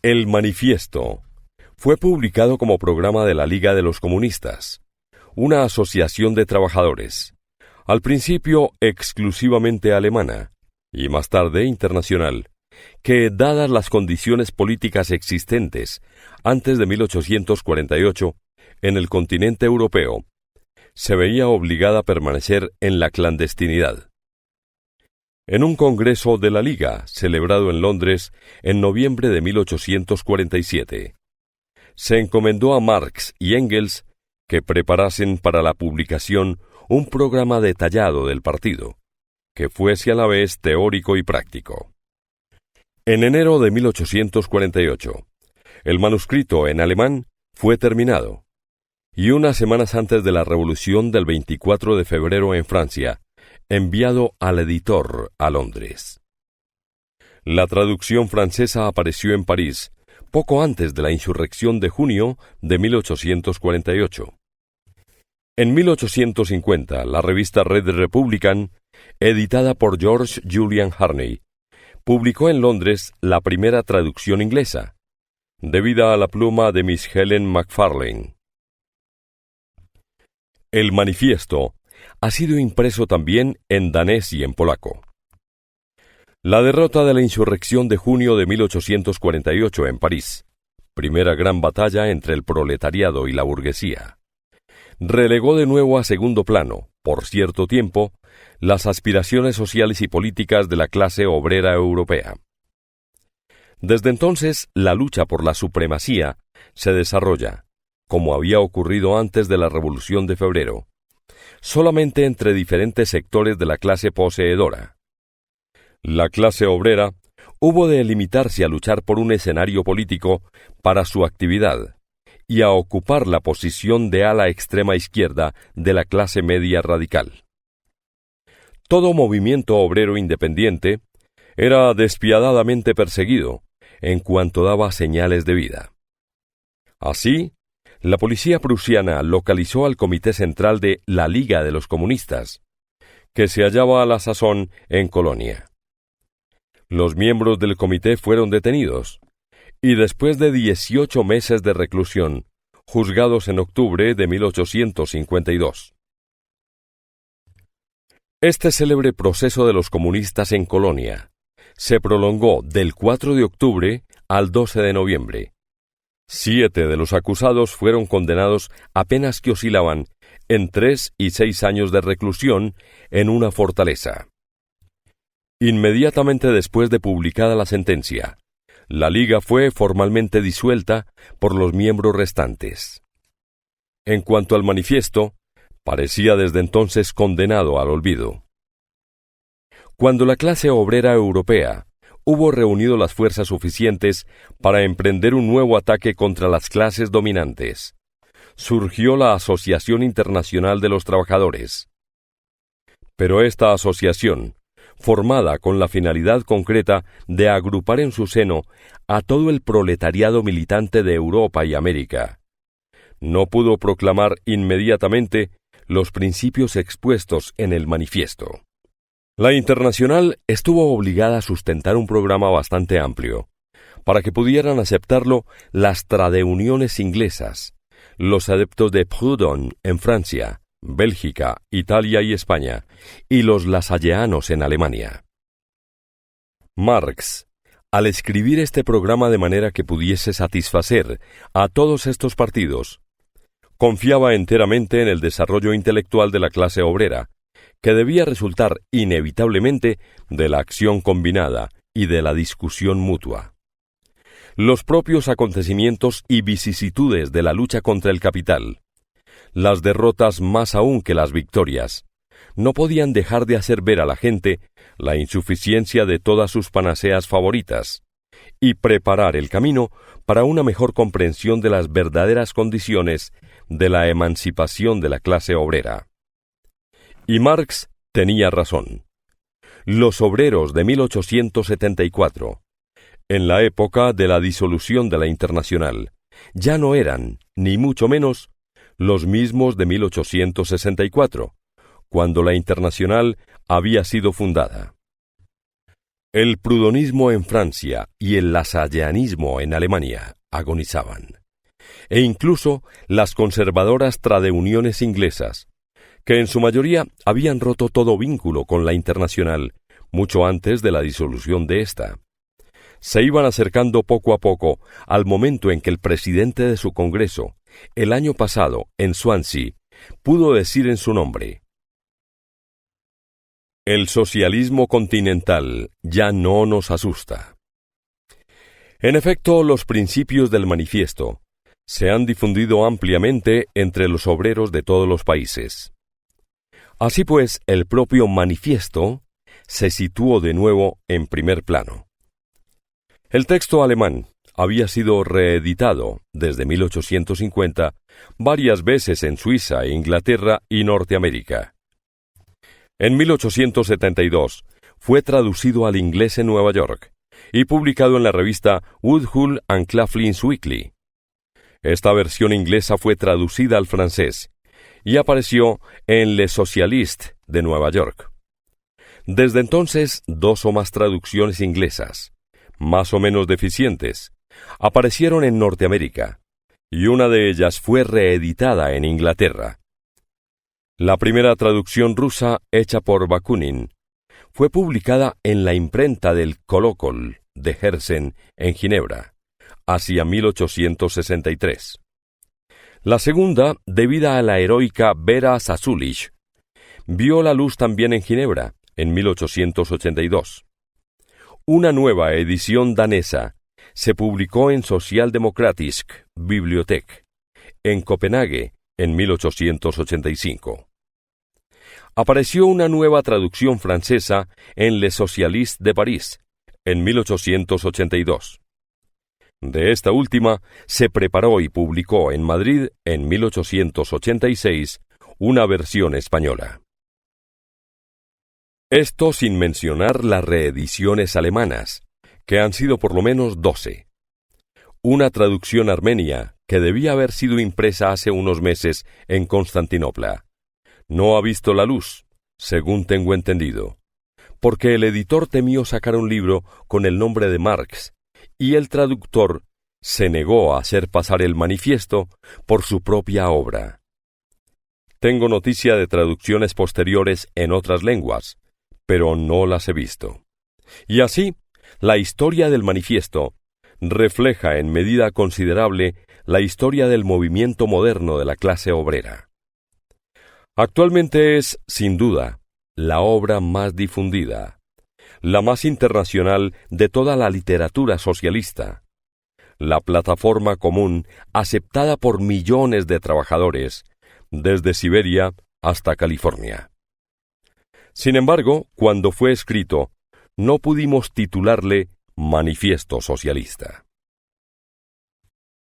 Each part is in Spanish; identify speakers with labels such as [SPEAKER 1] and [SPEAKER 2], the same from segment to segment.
[SPEAKER 1] El Manifiesto fue publicado como programa de la Liga de los Comunistas, una asociación de trabajadores, al principio exclusivamente alemana y más tarde internacional, que, dadas las condiciones políticas existentes antes de 1848 en el continente europeo, se veía obligada a permanecer en la clandestinidad. En un congreso de la Liga, celebrado en Londres en noviembre de 1847, se encomendó a Marx y Engels que preparasen para la publicación un programa detallado del partido, que fuese a la vez teórico y práctico. En enero de 1848, el manuscrito en alemán fue terminado, y unas semanas antes de la Revolución del 24 de febrero en Francia, enviado al editor a Londres. La traducción francesa apareció en París poco antes de la insurrección de junio de 1848. En 1850, la revista Red Republican, editada por George Julian Harney, publicó en Londres la primera traducción inglesa, debida a la pluma de Miss Helen Macfarlane. El Manifiesto ha sido impreso también en danés y en polaco. La derrota de la insurrección de junio de 1848 en París, primera gran batalla entre el proletariado y la burguesía, relegó de nuevo a segundo plano, por cierto tiempo, las aspiraciones sociales y políticas de la clase obrera europea. Desde entonces, la lucha por la supremacía se desarrolla, como había ocurrido antes de la Revolución de Febrero, solamente entre diferentes sectores de la clase poseedora. La clase obrera hubo de limitarse a luchar por un escenario político para su actividad y a ocupar la posición de ala extrema izquierda de la clase media radical. Todo movimiento obrero independiente era despiadadamente perseguido en cuanto daba señales de vida. Así, la policía prusiana localizó al Comité Central de la Liga de los Comunistas, que se hallaba a la sazón en Colonia. Los miembros del comité fueron detenidos, y después de 18 meses de reclusión, juzgados en octubre de 1852. Este célebre proceso de los comunistas en Colonia se prolongó del 4 de octubre al 12 de noviembre. 7 de los acusados fueron condenados a penas que oscilaban en 3 y 6 años de reclusión en una fortaleza. Inmediatamente después de publicada la sentencia, la Liga fue formalmente disuelta por los miembros restantes. En cuanto al manifiesto, parecía desde entonces condenado al olvido. Cuando la clase obrera europea hubo reunido las fuerzas suficientes para emprender un nuevo ataque contra las clases dominantes, surgió la Asociación Internacional de los Trabajadores. Pero esta asociación, formada con la finalidad concreta de agrupar en su seno a todo el proletariado militante de Europa y América, no pudo proclamar inmediatamente los principios expuestos en el manifiesto. La Internacional estuvo obligada a sustentar un programa bastante amplio, para que pudieran aceptarlo las tradeuniones inglesas, los adeptos de Proudhon en Francia, Bélgica, Italia y España, y los lasalleanos en Alemania. Marx, al escribir este programa de manera que pudiese satisfacer a todos estos partidos, confiaba enteramente en el desarrollo intelectual de la clase obrera, que debía resultar inevitablemente de la acción combinada y de la discusión mutua. Los propios acontecimientos y vicisitudes de la lucha contra el capital, las derrotas más aún que las victorias, no podían dejar de hacer ver a la gente la insuficiencia de todas sus panaceas favoritas y preparar el camino para una mejor comprensión de las verdaderas condiciones de la emancipación de la clase obrera. Y Marx tenía razón. Los obreros de 1874, en la época de la disolución de la Internacional, ya no eran, ni mucho menos, los mismos de 1864, cuando la Internacional había sido fundada. El prudonismo en Francia y el lasallanismo en Alemania agonizaban, e incluso las conservadoras tradeuniones inglesas, que en su mayoría habían roto todo vínculo con la Internacional mucho antes de la disolución de ésta, se iban acercando poco a poco al momento en que el presidente de su Congreso, el año pasado, en Swansea, pudo decir en su nombre: el socialismo continental ya no nos asusta. En efecto, los principios del manifiesto se han difundido ampliamente entre los obreros de todos los países. Así pues, el propio manifiesto se situó de nuevo en primer plano. El texto alemán había sido reeditado desde 1850 varias veces en Suiza, Inglaterra y Norteamérica. En 1872 fue traducido al inglés en Nueva York y publicado en la revista Woodhull and Claflin's Weekly. Esta versión inglesa fue traducida al francés y apareció en Le Socialiste de Nueva York. Desde entonces, 2 o más traducciones inglesas, más o menos deficientes, aparecieron en Norteamérica, y una de ellas fue reeditada en Inglaterra. La primera traducción rusa, hecha por Bakunin, fue publicada en la imprenta del Kolokol de Herzen en Ginebra, hacia 1863. La segunda, debida a la heroica Vera Zasulich, vio la luz también en Ginebra, en 1882. Una nueva edición danesa se publicó en Socialdemokratisk Bibliothek, en Copenhague, en 1885. Apareció una nueva traducción francesa en Le Socialiste de París, en 1882. De esta última se preparó y publicó en Madrid, en 1886, una versión española. Esto sin mencionar las reediciones alemanas, que han sido por lo menos 12. Una traducción armenia, que debía haber sido impresa hace unos meses en Constantinopla, no ha visto la luz, según tengo entendido, porque el editor temió sacar un libro con el nombre de Marx, y el traductor se negó a hacer pasar el manifiesto por su propia obra. Tengo noticia de traducciones posteriores en otras lenguas, pero no las he visto. Y así, la historia del manifiesto refleja en medida considerable la historia del movimiento moderno de la clase obrera. Actualmente es, sin duda, la obra más difundida, la más internacional de toda la literatura socialista, la plataforma común aceptada por millones de trabajadores, desde Siberia hasta California. Sin embargo, cuando fue escrito, no pudimos titularle Manifiesto Socialista.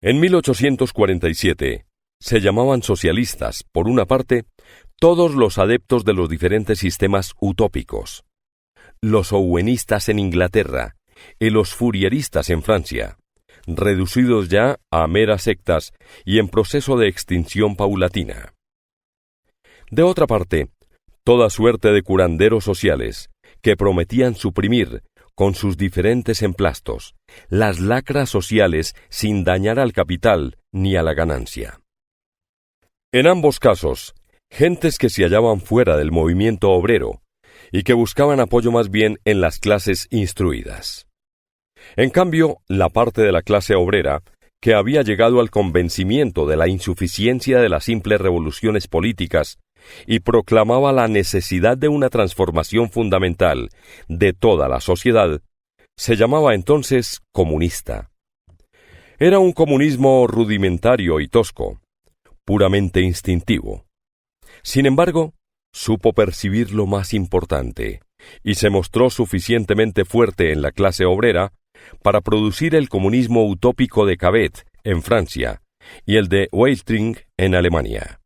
[SPEAKER 1] En 1847 se llamaban socialistas, por una parte, todos los adeptos de los diferentes sistemas utópicos, los owenistas en Inglaterra y los fourieristas en Francia, reducidos ya a meras sectas y en proceso de extinción paulatina. De otra parte, toda suerte de curanderos sociales que prometían suprimir, con sus diferentes emplastos, las lacras sociales sin dañar al capital ni a la ganancia. En ambos casos, gentes que se hallaban fuera del movimiento obrero y que buscaban apoyo más bien en las clases instruidas. En cambio, la parte de la clase obrera, que había llegado al convencimiento de la insuficiencia de las simples revoluciones políticas y proclamaba la necesidad de una transformación fundamental de toda la sociedad, se llamaba entonces comunista. Era un comunismo rudimentario y tosco, puramente instintivo. Sin embargo, supo percibir lo más importante, y se mostró suficientemente fuerte en la clase obrera para producir el comunismo utópico de Cabet, en Francia, y el de Weitring, en Alemania.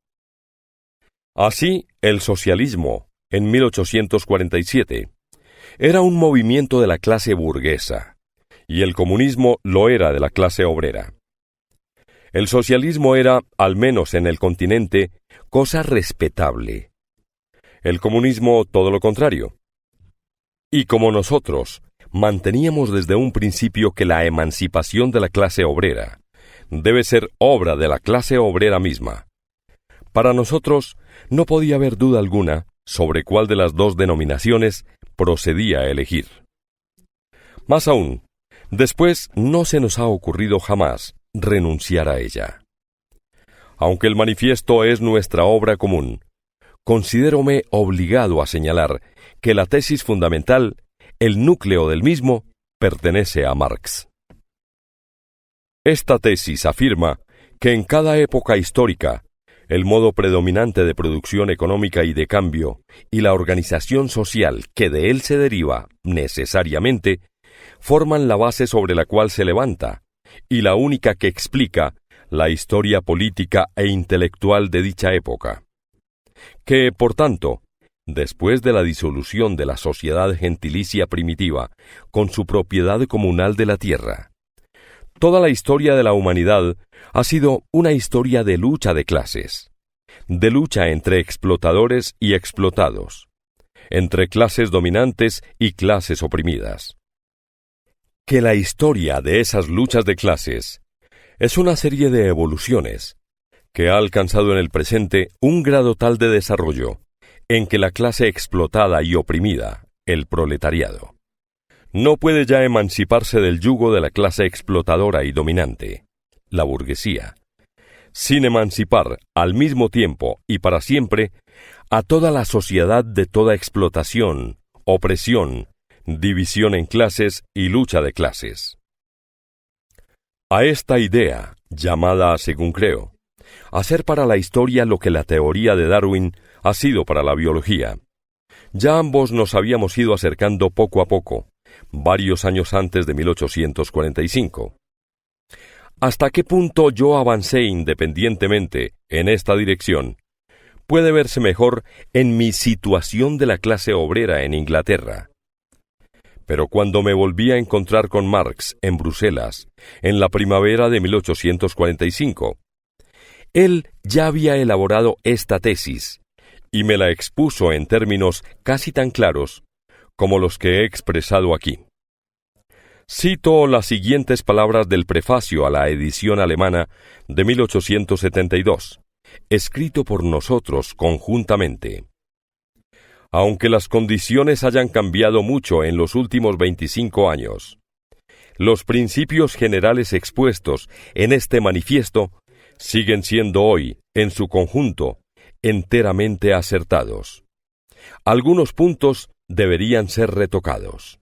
[SPEAKER 1] Así, el socialismo, en 1847, era un movimiento de la clase burguesa, y el comunismo lo era de la clase obrera. El socialismo era, al menos en el continente, cosa respetable. El comunismo todo lo contrario. Y como nosotros, manteníamos desde un principio que la emancipación de la clase obrera debe ser obra de la clase obrera misma. Para nosotros no podía haber duda alguna sobre cuál de las dos denominaciones procedía a elegir. Más aún, después no se nos ha ocurrido jamás renunciar a ella. Aunque el manifiesto es nuestra obra común, considérome obligado a señalar que la tesis fundamental, el núcleo del mismo, pertenece a Marx. Esta tesis afirma que en cada época histórica, el modo predominante de producción económica y de cambio, y la organización social que de él se deriva, necesariamente, forman la base sobre la cual se levanta, y la única que explica la historia política e intelectual de dicha época. Que, por tanto, después de la disolución de la sociedad gentilicia primitiva, con su propiedad comunal de la tierra, toda la historia de la humanidad ha sido una historia de lucha de clases, de lucha entre explotadores y explotados, entre clases dominantes y clases oprimidas. Que la historia de esas luchas de clases es una serie de evoluciones que ha alcanzado en el presente un grado tal de desarrollo en que la clase explotada y oprimida, el proletariado, no puede ya emanciparse del yugo de la clase explotadora y dominante, la burguesía, sin emancipar al mismo tiempo y para siempre a toda la sociedad de toda explotación, opresión, división en clases y lucha de clases. A esta idea, llamada, según creo, hacer para la historia lo que la teoría de Darwin ha sido para la biología, ya ambos nos habíamos ido acercando poco a poco, varios años antes de 1845. ¿Hasta qué punto yo avancé independientemente en esta dirección? Puede verse mejor en mi situación de la clase obrera en Inglaterra. Pero cuando me volví a encontrar con Marx en Bruselas, en la primavera de 1845, él ya había elaborado esta tesis, y me la expuso en términos casi tan claros como los que he expresado aquí. Cito las siguientes palabras del prefacio a la edición alemana de 1872, escrito por nosotros conjuntamente. Aunque las condiciones hayan cambiado mucho en los últimos 25 años, los principios generales expuestos en este manifiesto siguen siendo hoy, en su conjunto, enteramente acertados. Algunos puntos deberían ser retocados.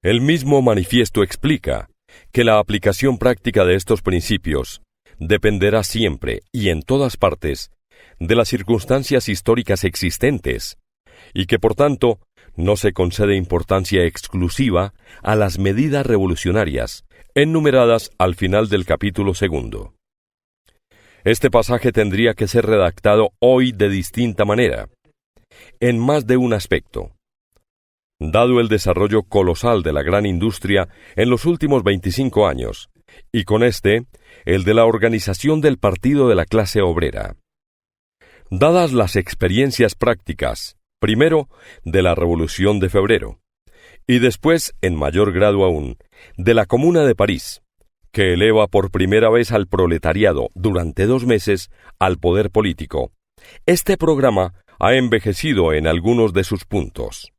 [SPEAKER 1] El mismo manifiesto explica que la aplicación práctica de estos principios dependerá siempre y en todas partes de las circunstancias históricas existentes, y que por tanto no se concede importancia exclusiva a las medidas revolucionarias enumeradas al final del capítulo 2. Este pasaje tendría que ser redactado hoy de distinta manera, en más de un aspecto. Dado el desarrollo colosal de la gran industria en los últimos 25 años, y con este, el de la organización del partido de la clase obrera. Dadas las experiencias prácticas, primero, de la Revolución de Febrero, y después, en mayor grado aún, de la Comuna de París, que eleva por primera vez al proletariado durante 2 meses al poder político, este programa ha envejecido en algunos de sus puntos.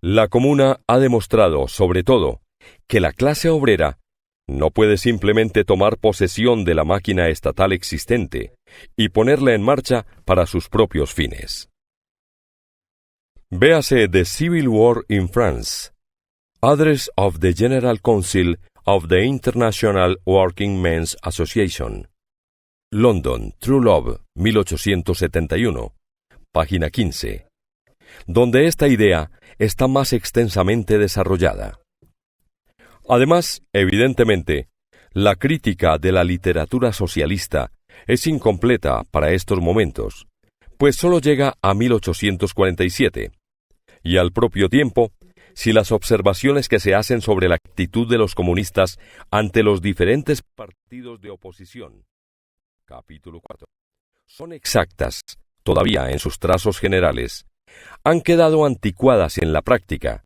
[SPEAKER 1] La Comuna ha demostrado, sobre todo, que la clase obrera no puede simplemente tomar posesión de la máquina estatal existente y ponerla en marcha para sus propios fines. Véase The Civil War in France, Address of the General Council of the International Working Men's Association, London, True Love, 1871, página 15, donde esta idea está más extensamente desarrollada. Además, evidentemente, la crítica de la literatura socialista es incompleta para estos momentos, pues solo llega a 1847, y al propio tiempo, si las observaciones que se hacen sobre la actitud de los comunistas ante los diferentes partidos de oposición, capítulo 4, son exactas, todavía en sus trazos generales, han quedado anticuadas en la práctica,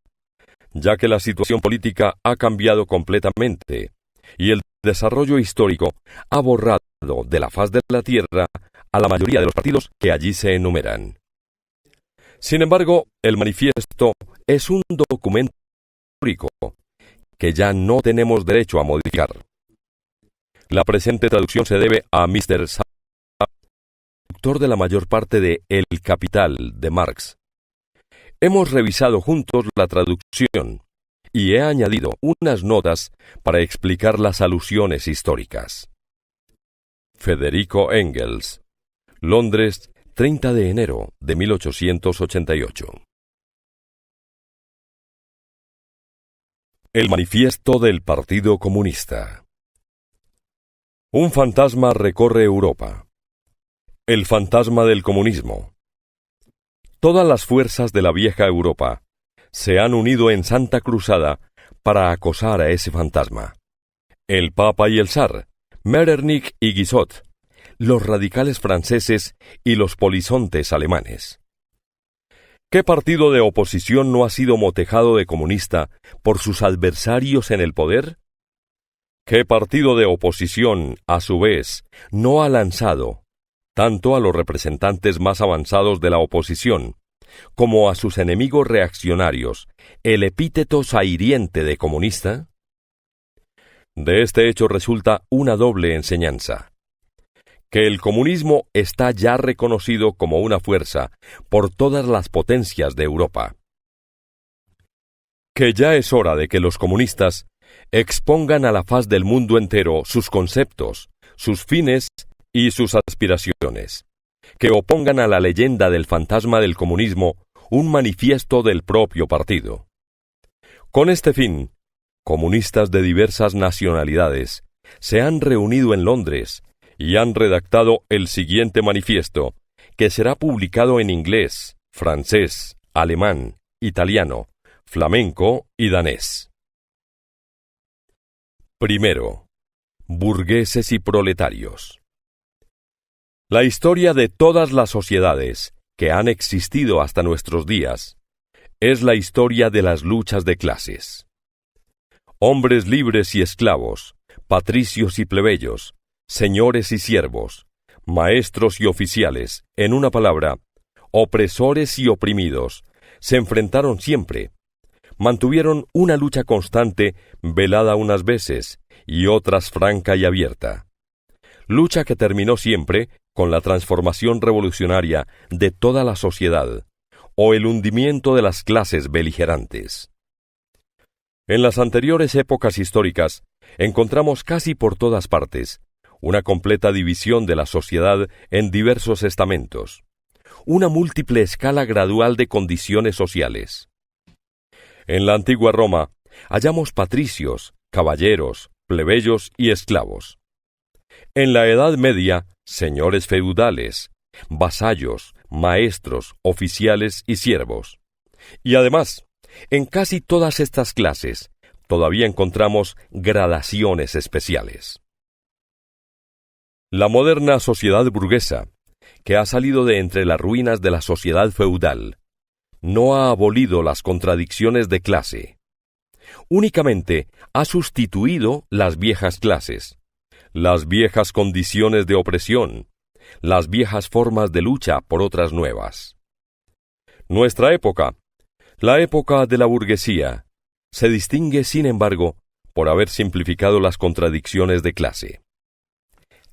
[SPEAKER 1] ya que la situación política ha cambiado completamente y el desarrollo histórico ha borrado de la faz de la tierra a la mayoría de los partidos que allí se enumeran. Sin embargo, el manifiesto es un documento histórico que ya no tenemos derecho a modificar. La presente traducción se debe a Mr. Saab, autor de la mayor parte de El Capital de Marx. Hemos revisado juntos la traducción y he añadido unas notas para explicar las alusiones históricas. Federico Engels, Londres, 30 de enero de 1888. El manifiesto del Partido Comunista. Un fantasma recorre Europa. El fantasma del comunismo. Todas las fuerzas de la vieja Europa se han unido en Santa Cruzada para acosar a ese fantasma. El Papa y el Zar, Metternich y Guizot, los radicales franceses y los polizontes alemanes. ¿Qué partido de oposición no ha sido motejado de comunista por sus adversarios en el poder? ¿Qué partido de oposición, a su vez, no ha lanzado, tanto a los representantes más avanzados de la oposición, como a sus enemigos reaccionarios, el epíteto zahiriente de comunista? De este hecho resulta una doble enseñanza: que el comunismo está ya reconocido como una fuerza por todas las potencias de Europa, que ya es hora de que los comunistas expongan a la faz del mundo entero sus conceptos, sus fines y sus aspiraciones, que opongan a la leyenda del fantasma del comunismo un manifiesto del propio partido. Con este fin, comunistas de diversas nacionalidades se han reunido en Londres y han redactado el siguiente manifiesto, que será publicado en inglés, francés, alemán, italiano, flamenco y danés. Primero, burgueses y proletarios. La historia de todas las sociedades que han existido hasta nuestros días es la historia de las luchas de clases. Hombres libres y esclavos, patricios y plebeyos, señores y siervos, maestros y oficiales, en una palabra, opresores y oprimidos, se enfrentaron siempre. Mantuvieron una lucha constante, velada unas veces, y otras franca y abierta. Lucha que terminó siempre con la transformación revolucionaria de toda la sociedad, o el hundimiento de las clases beligerantes. En las anteriores épocas históricas, encontramos casi por todas partes una completa división de la sociedad en diversos estamentos, una múltiple escala gradual de condiciones sociales. En la antigua Roma hallamos patricios, caballeros, plebeyos y esclavos. En la Edad Media, señores feudales, vasallos, maestros, oficiales y siervos. Y además, en casi todas estas clases, todavía encontramos gradaciones especiales. La moderna sociedad burguesa, que ha salido de entre las ruinas de la sociedad feudal, no ha abolido las contradicciones de clase. Únicamente ha sustituido las viejas clases, las viejas condiciones de opresión, las viejas formas de lucha por otras nuevas. Nuestra época, la época de la burguesía, se distingue, sin embargo, por haber simplificado las contradicciones de clase.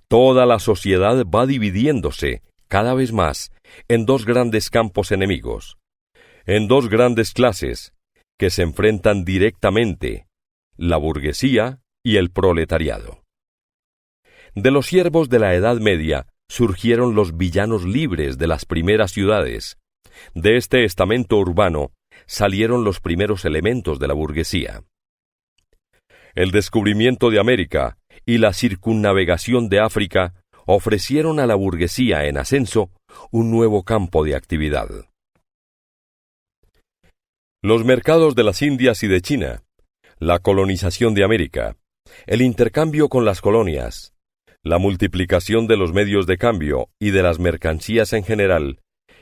[SPEAKER 1] Toda la sociedad va dividiéndose, cada vez más, en dos grandes campos enemigos, en dos grandes clases, que se enfrentan directamente, la burguesía y el proletariado. De los siervos de la Edad Media surgieron los villanos libres de las primeras ciudades. De este estamento urbano salieron los primeros elementos de la burguesía. El descubrimiento de América y la circunnavegación de África ofrecieron a la burguesía en ascenso un nuevo campo de actividad. Los mercados de las Indias y de China, la colonización de América, el intercambio con las colonias, la multiplicación de los medios de cambio y de las mercancías en general,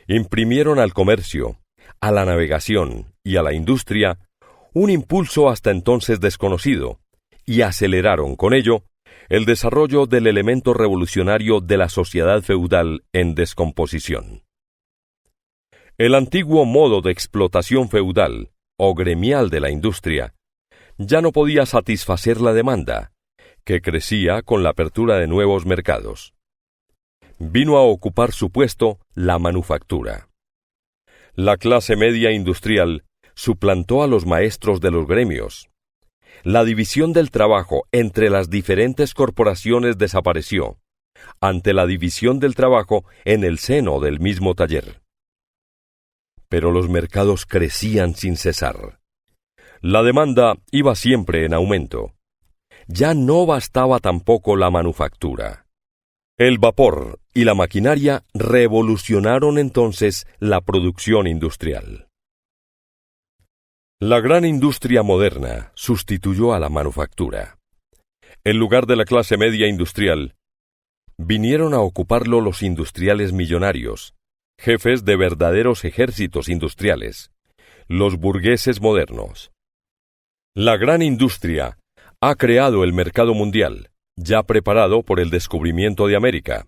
[SPEAKER 1] imprimieron al comercio, a la navegación y a la industria un impulso hasta entonces desconocido, y aceleraron con ello el desarrollo del elemento revolucionario de la sociedad feudal en descomposición. El antiguo modo de explotación feudal o gremial de la industria ya no podía satisfacer la demanda, que crecía con la apertura de nuevos mercados. Vino a ocupar su puesto la manufactura. La clase media industrial suplantó a los maestros de los gremios. La división del trabajo entre las diferentes corporaciones desapareció, ante la división del trabajo en el seno del mismo taller. Pero los mercados crecían sin cesar. La demanda iba siempre en aumento. Ya no bastaba tampoco la manufactura. El vapor y la maquinaria revolucionaron entonces la producción industrial. La gran industria moderna sustituyó a la manufactura. En lugar de la clase media industrial, vinieron a ocuparlo los industriales millonarios, jefes de verdaderos ejércitos industriales, los burgueses modernos. La gran industria ha creado el mercado mundial, ya preparado por el descubrimiento de América.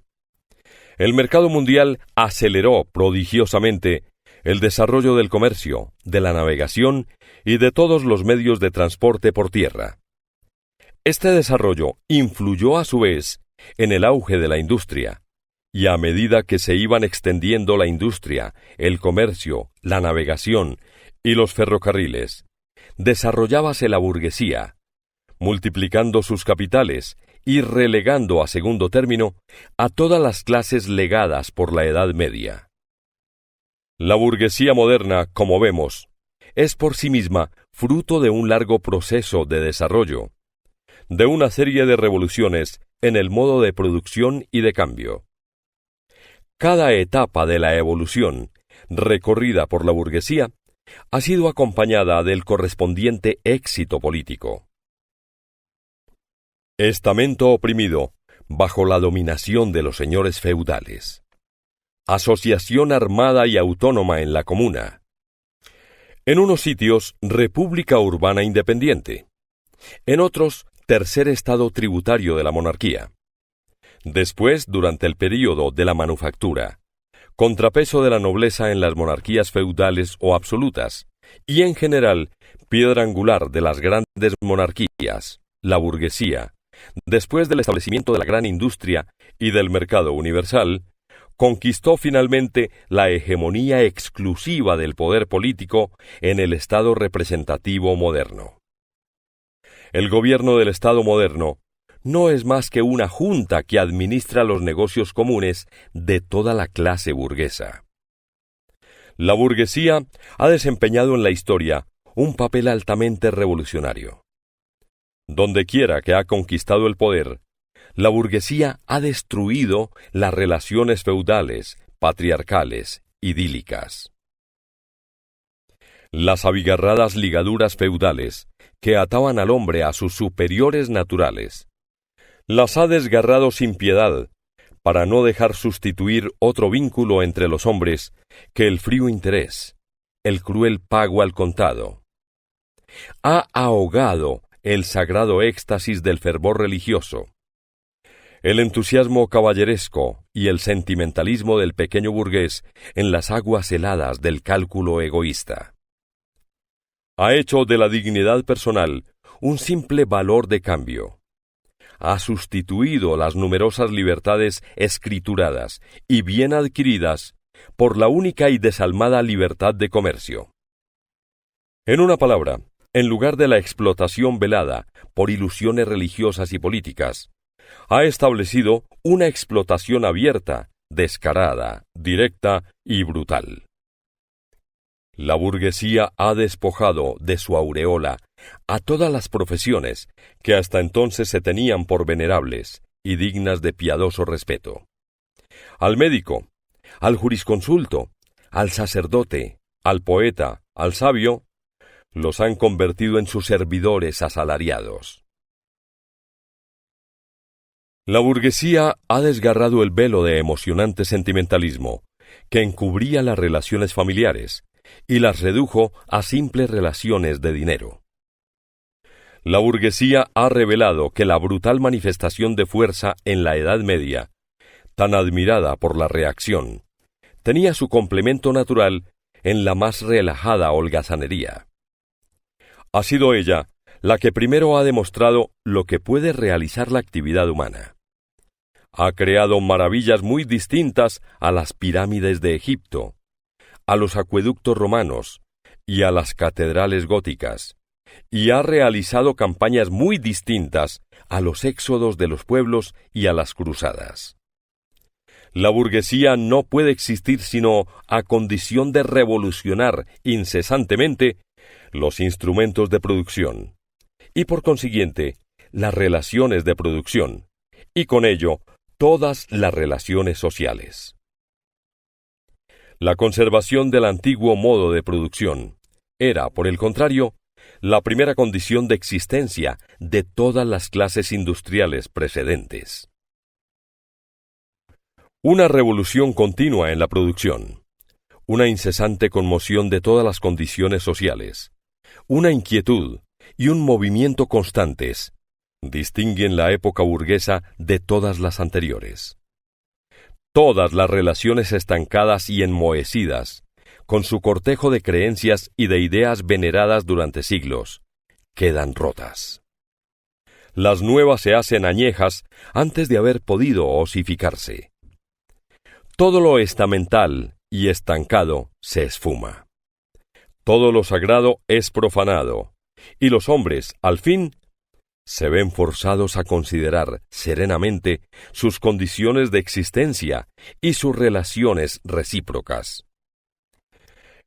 [SPEAKER 1] El mercado mundial aceleró prodigiosamente el desarrollo del comercio, de la navegación y de todos los medios de transporte por tierra. Este desarrollo influyó a su vez en el auge de la industria, y a medida que se iban extendiendo la industria, el comercio, la navegación y los ferrocarriles, desarrollábase la burguesía, multiplicando sus capitales y relegando a segundo término a todas las clases legadas por la Edad Media. La burguesía moderna, como vemos, es por sí misma fruto de un largo proceso de desarrollo, de una serie de revoluciones en el modo de producción y de cambio. Cada etapa de la evolución, recorrida por la burguesía, ha sido acompañada del correspondiente éxito político. Estamento oprimido bajo la dominación de los señores feudales. Asociación armada y autónoma en la comuna. En unos sitios, república urbana independiente. En otros, tercer estado tributario de la monarquía. Después, durante el período de la manufactura, contrapeso de la nobleza en las monarquías feudales o absolutas, y en general, piedra angular de las grandes monarquías, la burguesía, después del establecimiento de la gran industria y del mercado universal, conquistó finalmente la hegemonía exclusiva del poder político en el Estado representativo moderno. El gobierno del Estado moderno no es más que una junta que administra los negocios comunes de toda la clase burguesa. La burguesía ha desempeñado en la historia un papel altamente revolucionario. Dondequiera que ha conquistado el poder, la burguesía ha destruido las relaciones feudales, patriarcales, idílicas. Las abigarradas ligaduras feudales que ataban al hombre a sus superiores naturales, las ha desgarrado sin piedad, para no dejar sustituir otro vínculo entre los hombres que el frío interés, el cruel pago al contado. Ha ahogado el sagrado éxtasis del fervor religioso, el entusiasmo caballeresco y el sentimentalismo del pequeño burgués en las aguas heladas del cálculo egoísta. Ha hecho de la dignidad personal un simple valor de cambio. Ha sustituido las numerosas libertades escrituradas y bien adquiridas por la única y desalmada libertad de comercio. En una palabra, en lugar de la explotación velada por ilusiones religiosas y políticas, ha establecido una explotación abierta, descarada, directa y brutal. La burguesía ha despojado de su aureola a todas las profesiones que hasta entonces se tenían por venerables y dignas de piadoso respeto. Al médico, al jurisconsulto, al sacerdote, al poeta, al sabio, los han convertido en sus servidores asalariados. La burguesía ha desgarrado el velo de emocionante sentimentalismo que encubría las relaciones familiares y las redujo a simples relaciones de dinero. La burguesía ha revelado que la brutal manifestación de fuerza en la Edad Media, tan admirada por la reacción, tenía su complemento natural en la más relajada holgazanería. Ha sido ella la que primero ha demostrado lo que puede realizar la actividad humana. Ha creado maravillas muy distintas a las pirámides de Egipto, a los acueductos romanos y a las catedrales góticas, y ha realizado campañas muy distintas a los éxodos de los pueblos y a las cruzadas. La burguesía no puede existir sino a condición de revolucionar incesantemente los instrumentos de producción, y por consiguiente, las relaciones de producción, y con ello, todas las relaciones sociales. La conservación del antiguo modo de producción era, por el contrario, la primera condición de existencia de todas las clases industriales precedentes. Una revolución continua en la producción, una incesante conmoción de todas las condiciones sociales, una inquietud y un movimiento constantes distinguen la época burguesa de todas las anteriores. Todas las relaciones estancadas y enmohecidas, con su cortejo de creencias y de ideas veneradas durante siglos, quedan rotas. Las nuevas se hacen añejas antes de haber podido osificarse. Todo lo estamental y estancado se esfuma. Todo lo sagrado es profanado, y los hombres, al fin, se ven forzados a considerar serenamente sus condiciones de existencia y sus relaciones recíprocas.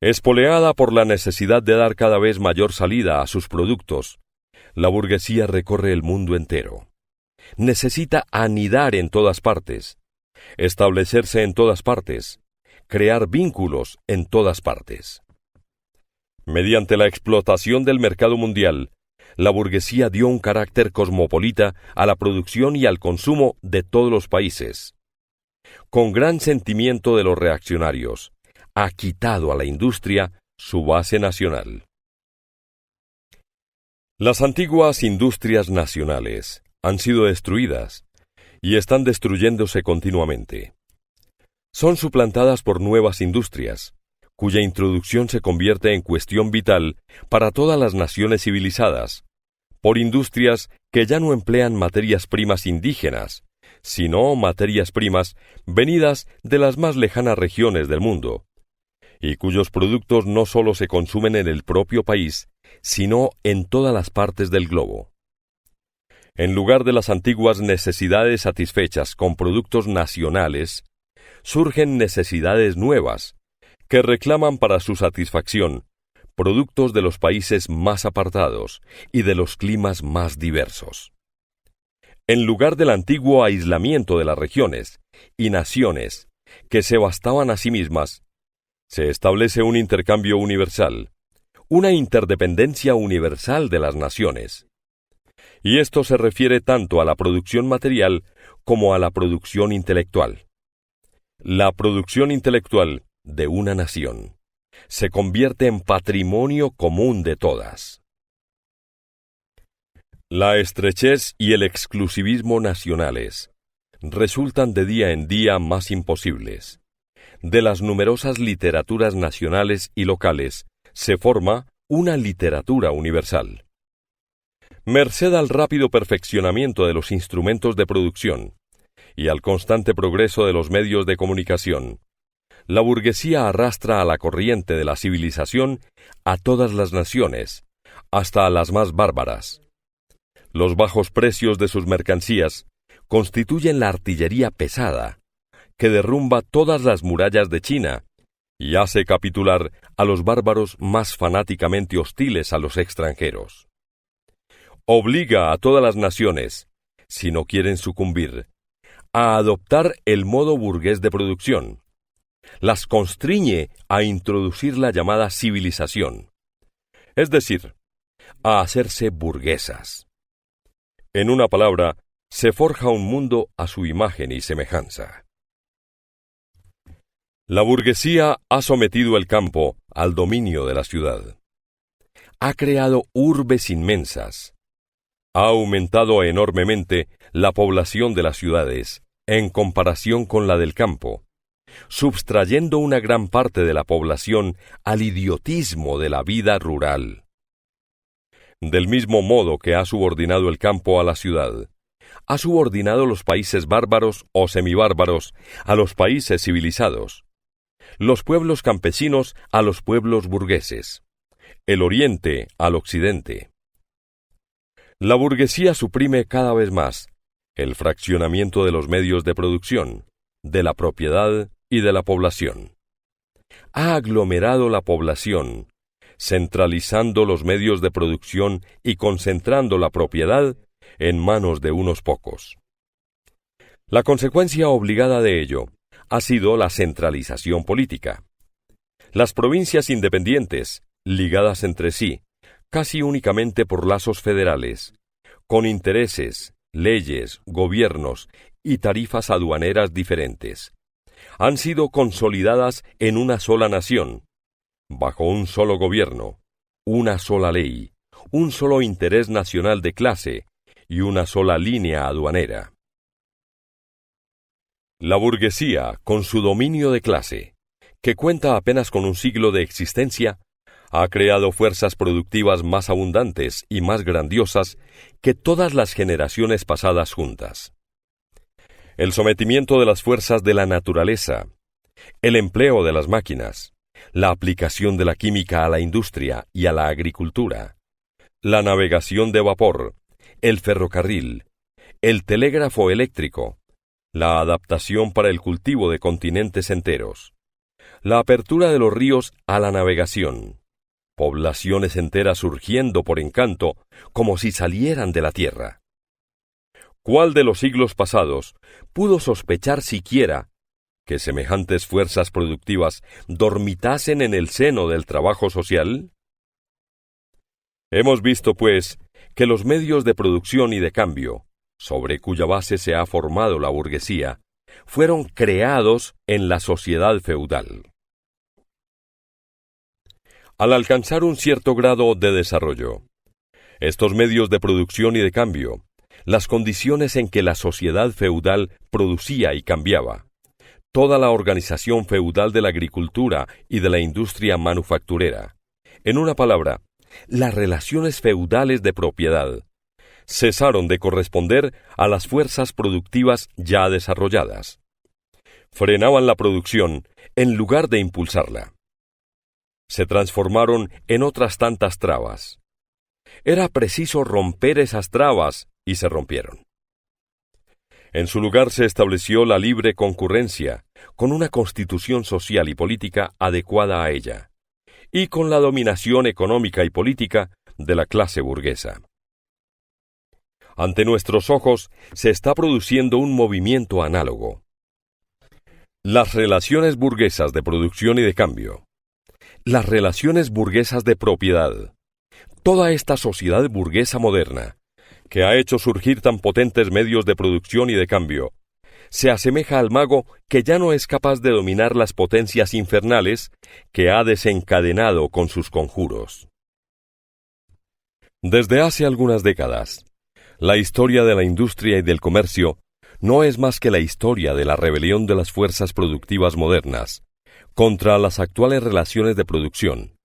[SPEAKER 1] Espoleada por la necesidad de dar cada vez mayor salida a sus productos, la burguesía recorre el mundo entero. Necesita anidar en todas partes, establecerse en todas partes, crear vínculos en todas partes. Mediante la explotación del mercado mundial, la burguesía dio un carácter cosmopolita a la producción y al consumo de todos los países. Con gran sentimiento de los reaccionarios, ha quitado a la industria su base nacional. Las antiguas industrias nacionales han sido destruidas y están destruyéndose continuamente. Son suplantadas por nuevas industrias, cuya introducción se convierte en cuestión vital para todas las naciones civilizadas, por industrias que ya no emplean materias primas indígenas, sino materias primas venidas de las más lejanas regiones del mundo, y cuyos productos no solo se consumen en el propio país, sino en todas las partes del globo. En lugar de las antiguas necesidades satisfechas con productos nacionales, surgen necesidades nuevas, que reclaman para su satisfacción productos de los países más apartados y de los climas más diversos. En lugar del antiguo aislamiento de las regiones y naciones que se bastaban a sí mismas, se establece un intercambio universal, una interdependencia universal de las naciones. Y esto se refiere tanto a la producción material como a la producción intelectual. La producción intelectual de una nación se convierte en patrimonio común de todas. La estrechez y el exclusivismo nacionales resultan de día en día más imposibles. De las numerosas literaturas nacionales y locales se forma una literatura universal. Merced al rápido perfeccionamiento de los instrumentos de producción y al constante progreso de los medios de comunicación, la burguesía arrastra a la corriente de la civilización a todas las naciones, hasta a las más bárbaras. Los bajos precios de sus mercancías constituyen la artillería pesada, que derrumba todas las murallas de China y hace capitular a los bárbaros más fanáticamente hostiles a los extranjeros. Obliga a todas las naciones, si no quieren sucumbir, a adoptar el modo burgués de producción. Las constriñe a introducir la llamada civilización, es decir, a hacerse burguesas. En una palabra, se forja un mundo a su imagen y semejanza. La burguesía ha sometido el campo al dominio de la ciudad. Ha creado urbes inmensas. Ha aumentado enormemente la población de las ciudades en comparación con la del campo, subtrayendo una gran parte de la población al idiotismo de la vida rural. Del mismo modo que ha subordinado el campo a la ciudad, ha subordinado los países bárbaros o semibárbaros a los países civilizados, los pueblos campesinos a los pueblos burgueses, el Oriente al Occidente. La burguesía suprime cada vez más el fraccionamiento de los medios de producción, de la propiedad y de la población. Ha aglomerado la población, centralizando los medios de producción y concentrando la propiedad en manos de unos pocos. La consecuencia obligada de ello ha sido la centralización política. Las provincias independientes, ligadas entre sí, casi únicamente por lazos federales, con intereses, leyes, gobiernos y tarifas aduaneras diferentes, han sido consolidadas en una sola nación, bajo un solo gobierno, una sola ley, un solo interés nacional de clase y una sola línea aduanera. La burguesía, con su dominio de clase, que cuenta apenas con un siglo de existencia, ha creado fuerzas productivas más abundantes y más grandiosas que todas las generaciones pasadas juntas. El sometimiento de las fuerzas de la naturaleza, el empleo de las máquinas, la aplicación de la química a la industria y a la agricultura, la navegación de vapor, el ferrocarril, el telégrafo eléctrico, la adaptación para el cultivo de continentes enteros, la apertura de los ríos a la navegación, poblaciones enteras surgiendo por encanto como si salieran de la tierra. ¿Cuál de los siglos pasados pudo sospechar siquiera que semejantes fuerzas productivas dormitasen en el seno del trabajo social? Hemos visto, pues, que los medios de producción y de cambio, sobre cuya base se ha formado la burguesía, fueron creados en la sociedad feudal. Al alcanzar un cierto grado de desarrollo, estos medios de producción y de cambio, las condiciones en que la sociedad feudal producía y cambiaba, toda la organización feudal de la agricultura y de la industria manufacturera, en una palabra, las relaciones feudales de propiedad, cesaron de corresponder a las fuerzas productivas ya desarrolladas. Frenaban la producción en lugar de impulsarla. Se transformaron en otras tantas trabas. Era preciso romper esas trabas y se rompieron. En su lugar se estableció la libre concurrencia, con una constitución social y política adecuada a ella, y con la dominación económica y política de la clase burguesa. Ante nuestros ojos se está produciendo un movimiento análogo. Las relaciones burguesas de producción y de cambio, las relaciones burguesas de propiedad, toda esta sociedad burguesa moderna, que ha hecho surgir tan potentes medios de producción y de cambio, se asemeja al mago que ya no es capaz de dominar las potencias infernales que ha desencadenado con sus conjuros. Desde hace algunas décadas, la historia de la industria y del comercio no es más que la historia de la rebelión de las fuerzas productivas modernas contra las actuales relaciones de producción,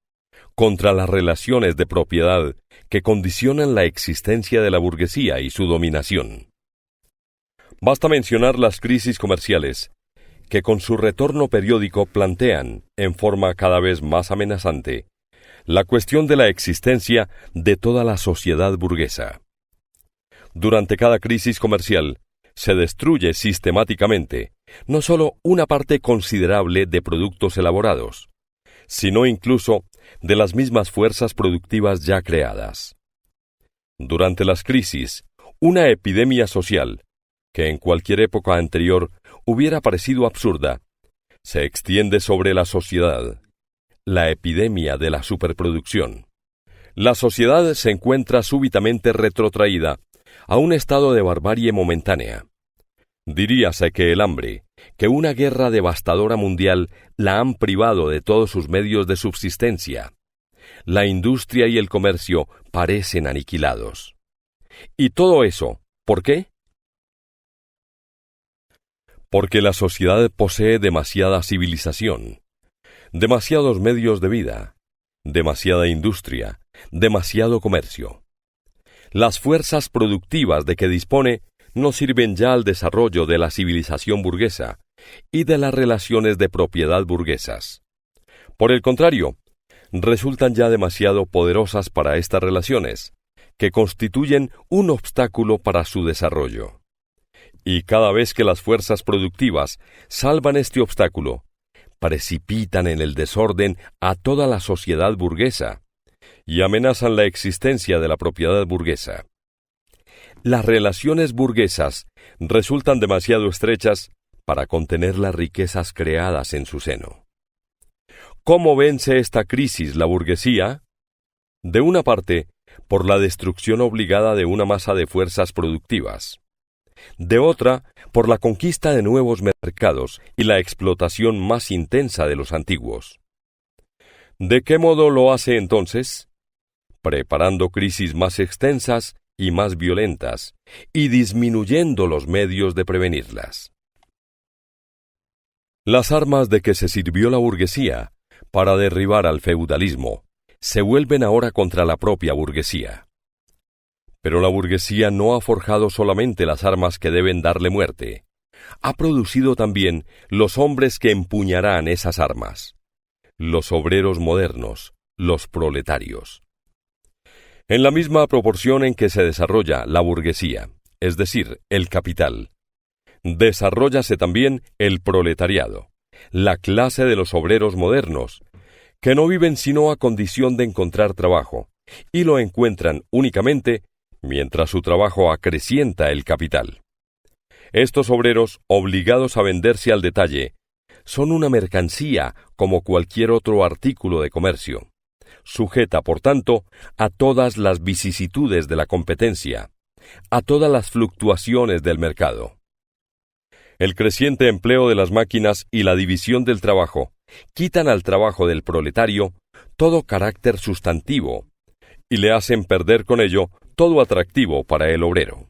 [SPEAKER 1] contra las relaciones de propiedad que condicionan la existencia de la burguesía y su dominación. Basta mencionar las crisis comerciales, que con su retorno periódico plantean, en forma cada vez más amenazante, la cuestión de la existencia de toda la sociedad burguesa. Durante cada crisis comercial, se destruye sistemáticamente no sólo una parte considerable de productos elaborados, sino incluso de las mismas fuerzas productivas ya creadas. Durante las crisis, una epidemia social, que en cualquier época anterior hubiera parecido absurda, se extiende sobre la sociedad, la epidemia de la superproducción. La sociedad se encuentra súbitamente retrotraída a un estado de barbarie momentánea. Diríase que el hambre, que una guerra devastadora mundial la han privado de todos sus medios de subsistencia. La industria y el comercio parecen aniquilados. ¿Y todo eso, por qué? Porque la sociedad posee demasiada civilización, demasiados medios de vida, demasiada industria, demasiado comercio. Las fuerzas productivas de que dispone no sirven ya al desarrollo de la civilización burguesa y de las relaciones de propiedad burguesas. Por el contrario, resultan ya demasiado poderosas para estas relaciones, que constituyen un obstáculo para su desarrollo. Y cada vez que las fuerzas productivas salvan este obstáculo, precipitan en el desorden a toda la sociedad burguesa y amenazan la existencia de la propiedad burguesa. Las relaciones burguesas resultan demasiado estrechas para contener las riquezas creadas en su seno. ¿Cómo vence esta crisis la burguesía? De una parte, por la destrucción obligada de una masa de fuerzas productivas. De otra, por la conquista de nuevos mercados y la explotación más intensa de los antiguos. ¿De qué modo lo hace entonces? Preparando crisis más extensas y más violentas, y disminuyendo los medios de prevenirlas. Las armas de que se sirvió la burguesía para derribar al feudalismo se vuelven ahora contra la propia burguesía. Pero la burguesía no ha forjado solamente las armas que deben darle muerte, ha producido también los hombres que empuñarán esas armas, los obreros modernos, los proletarios. En la misma proporción en que se desarrolla la burguesía, es decir, el capital, desarróllase también el proletariado, la clase de los obreros modernos, que no viven sino a condición de encontrar trabajo, y lo encuentran únicamente mientras su trabajo acrecienta el capital. Estos obreros, obligados a venderse al detalle, son una mercancía como cualquier otro artículo de comercio, sujeta, por tanto, a todas las vicisitudes de la competencia, a todas las fluctuaciones del mercado. El creciente empleo de las máquinas y la división del trabajo quitan al trabajo del proletario todo carácter sustantivo y le hacen perder con ello todo atractivo para el obrero.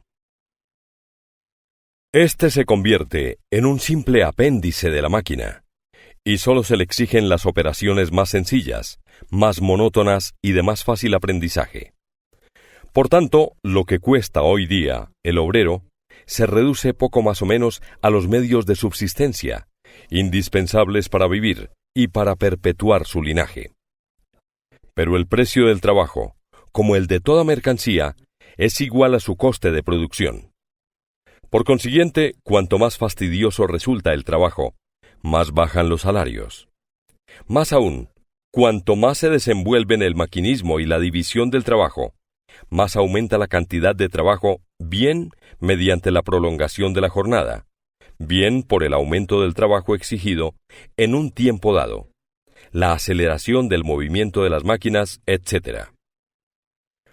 [SPEAKER 1] Este se convierte en un simple apéndice de la máquina, y solo se le exigen las operaciones más sencillas, más monótonas y de más fácil aprendizaje. Por tanto, lo que cuesta hoy día el obrero se reduce poco más o menos a los medios de subsistencia, indispensables para vivir y para perpetuar su linaje. Pero el precio del trabajo, como el de toda mercancía, es igual a su coste de producción. Por consiguiente, cuanto más fastidioso resulta el trabajo, más bajan los salarios. Más aún, cuanto más se desenvuelven el maquinismo y la división del trabajo, más aumenta la cantidad de trabajo, bien mediante la prolongación de la jornada, bien por el aumento del trabajo exigido en un tiempo dado, la aceleración del movimiento de las máquinas, etc.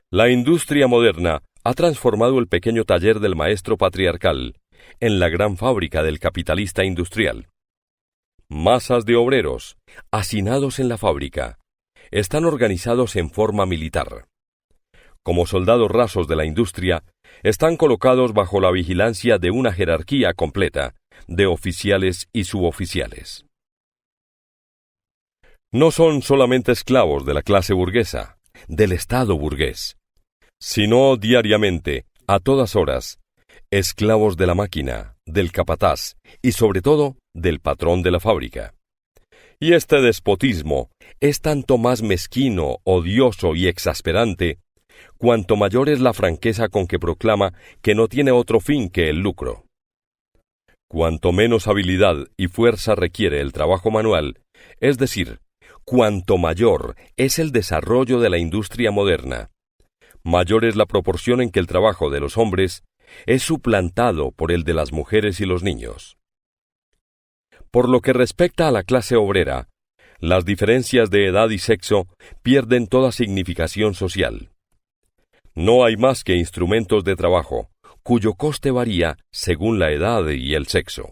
[SPEAKER 1] La industria moderna ha transformado el pequeño taller del maestro patriarcal en la gran fábrica del capitalista industrial. Masas de obreros, hacinados en la fábrica, están organizados en forma militar. Como soldados rasos de la industria, están colocados bajo la vigilancia de una jerarquía completa de oficiales y suboficiales. No son solamente esclavos de la clase burguesa, del Estado burgués, sino diariamente, a todas horas, esclavos de la máquina, del capataz y sobre todo del patrón de la fábrica. Y este despotismo es tanto más mezquino, odioso y exasperante, cuanto mayor es la franqueza con que proclama que no tiene otro fin que el lucro. Cuanto menos habilidad y fuerza requiere el trabajo manual, es decir, cuanto mayor es el desarrollo de la industria moderna, mayor es la proporción en que el trabajo de los hombres es suplantado por el de las mujeres y los niños. Por lo que respecta a la clase obrera, las diferencias de edad y sexo pierden toda significación social. No hay más que instrumentos de trabajo, cuyo coste varía según la edad y el sexo.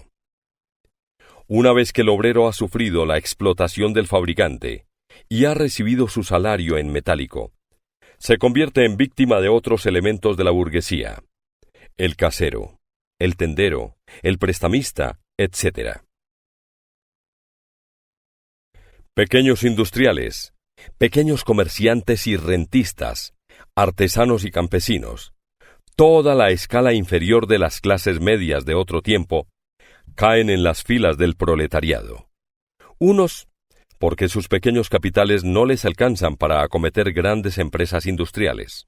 [SPEAKER 1] Una vez que el obrero ha sufrido la explotación del fabricante y ha recibido su salario en metálico, se convierte en víctima de otros elementos de la burguesía: el casero, el tendero, el prestamista, etc. Pequeños industriales, pequeños comerciantes y rentistas, artesanos y campesinos, toda la escala inferior de las clases medias de otro tiempo, caen en las filas del proletariado. Unos, porque sus pequeños capitales no les alcanzan para acometer grandes empresas industriales,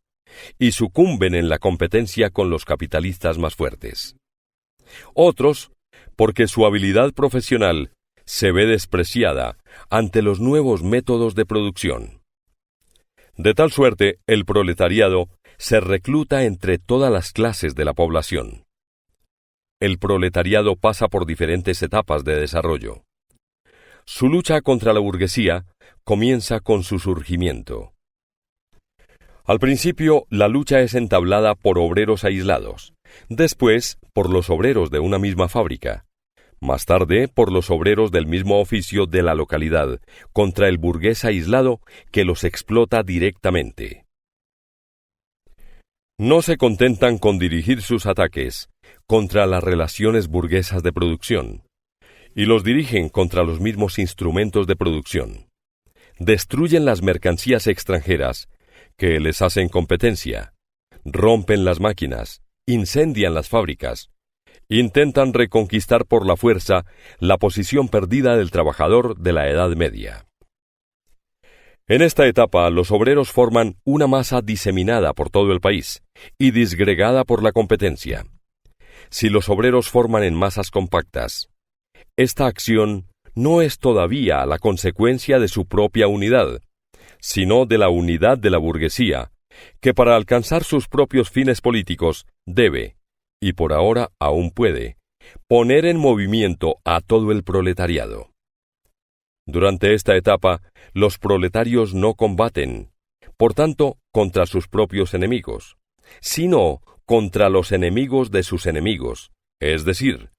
[SPEAKER 1] y sucumben en la competencia con los capitalistas más fuertes. Otros, porque su habilidad profesional se ve despreciada ante los nuevos métodos de producción. De tal suerte, el proletariado se recluta entre todas las clases de la población. El proletariado pasa por diferentes etapas de desarrollo. Su lucha contra la burguesía comienza con su surgimiento. Al principio, la lucha es entablada por obreros aislados, después por los obreros de una misma fábrica, más tarde por los obreros del mismo oficio de la localidad, contra el burgués aislado que los explota directamente. No se contentan con dirigir sus ataques contra las relaciones burguesas de producción, y los dirigen contra los mismos instrumentos de producción. Destruyen las mercancías extranjeras que les hacen competencia, rompen las máquinas, incendian las fábricas, intentan reconquistar por la fuerza la posición perdida del trabajador de la Edad Media. En esta etapa, los obreros forman una masa diseminada por todo el país y disgregada por la competencia. Si los obreros forman en masas compactas, esta acción no es todavía la consecuencia de su propia unidad, sino de la unidad de la burguesía, que para alcanzar sus propios fines políticos debe, y por ahora aún puede, poner en movimiento a todo el proletariado. Durante esta etapa, los proletarios no combaten, por tanto, contra sus propios enemigos, sino contra los enemigos de sus enemigos, es decir,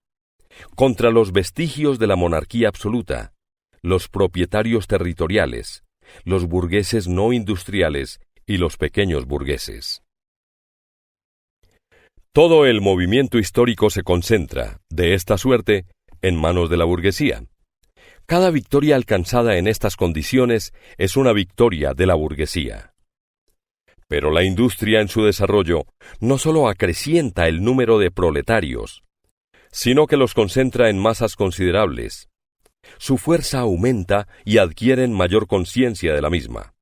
[SPEAKER 1] contra los vestigios de la monarquía absoluta, los propietarios territoriales, los burgueses no industriales y los pequeños burgueses. Todo el movimiento histórico se concentra, de esta suerte, en manos de la burguesía. Cada victoria alcanzada en estas condiciones es una victoria de la burguesía. Pero la industria en su desarrollo no solo acrecienta el número de proletarios, sino que los concentra en masas considerables. Su fuerza aumenta y adquieren mayor conciencia de la misma.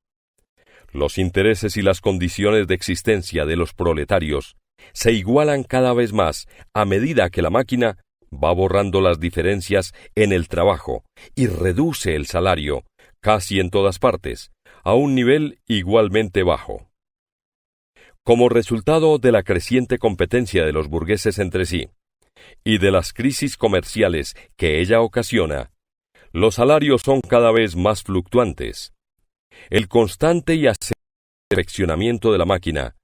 [SPEAKER 1] Los intereses y las condiciones de existencia de los proletarios se igualan cada vez más a medida que la máquina va borrando las diferencias en el trabajo y reduce el salario, casi en todas partes, a un nivel igualmente bajo. Como resultado de la creciente competencia de los burgueses entre sí y de las crisis comerciales que ella ocasiona, los salarios son cada vez más fluctuantes. El constante y perfeccionamiento de la máquina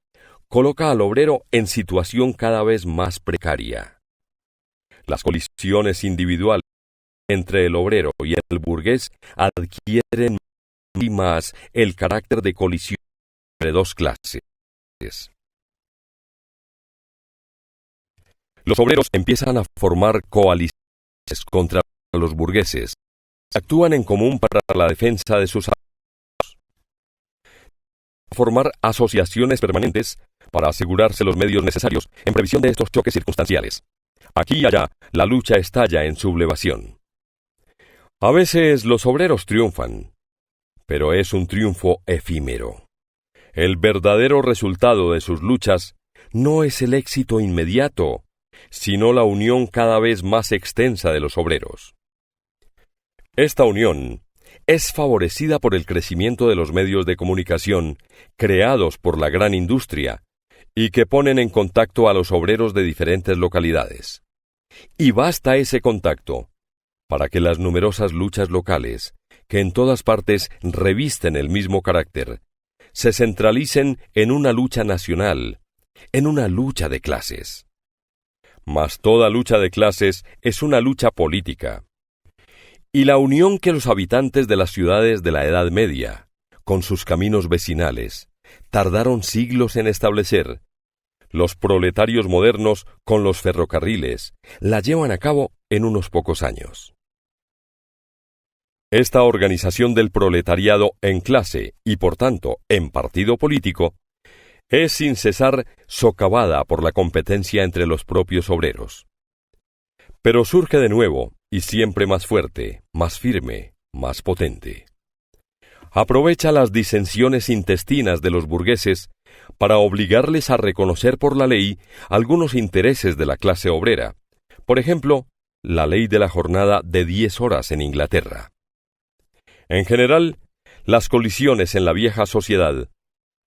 [SPEAKER 1] coloca al obrero en situación cada vez más precaria. Las colisiones individuales entre el obrero y el burgués adquieren más el carácter de colisión entre dos clases. Los obreros empiezan a formar coaliciones contra los burgueses. Actúan en común para la defensa de sus salarios. Formar asociaciones permanentes para asegurarse los medios necesarios en previsión de estos choques circunstanciales. Aquí y allá, la lucha estalla en sublevación. A veces los obreros triunfan, pero es un triunfo efímero. El verdadero resultado de sus luchas no es el éxito inmediato, sino la unión cada vez más extensa de los obreros. Esta unión es favorecida por el crecimiento de los medios de comunicación creados por la gran industria y que ponen en contacto a los obreros de diferentes localidades. Y basta ese contacto para que las numerosas luchas locales, que en todas partes revisten el mismo carácter, se centralicen en una lucha nacional, en una lucha de clases. Mas toda lucha de clases es una lucha política. y la unión que los habitantes de las ciudades de la Edad Media, con sus caminos vecinales, tardaron siglos en establecer, los proletarios modernos, con los ferrocarriles, la llevan a cabo en unos pocos años. Esta organización del proletariado en clase y, por tanto, en partido político, es sin cesar socavada por la competencia entre los propios obreros. Pero surge de nuevo, y siempre más fuerte, más firme, más potente. Aprovecha las disensiones intestinas de los burgueses para obligarles a reconocer por la ley algunos intereses de la clase obrera, por ejemplo, la ley de la jornada de 10 horas en Inglaterra. En general, las colisiones en la vieja sociedad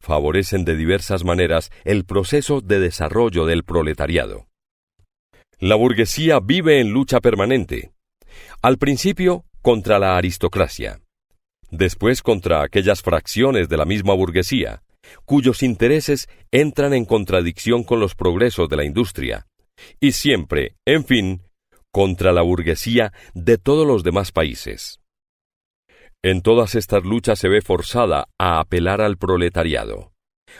[SPEAKER 1] favorecen de diversas maneras el proceso de desarrollo del proletariado. La burguesía vive en lucha permanente, al principio contra la aristocracia, después contra aquellas fracciones de la misma burguesía, cuyos intereses entran en contradicción con los progresos de la industria, y siempre, en fin, contra la burguesía de todos los demás países. En todas estas luchas se ve forzada a apelar al proletariado,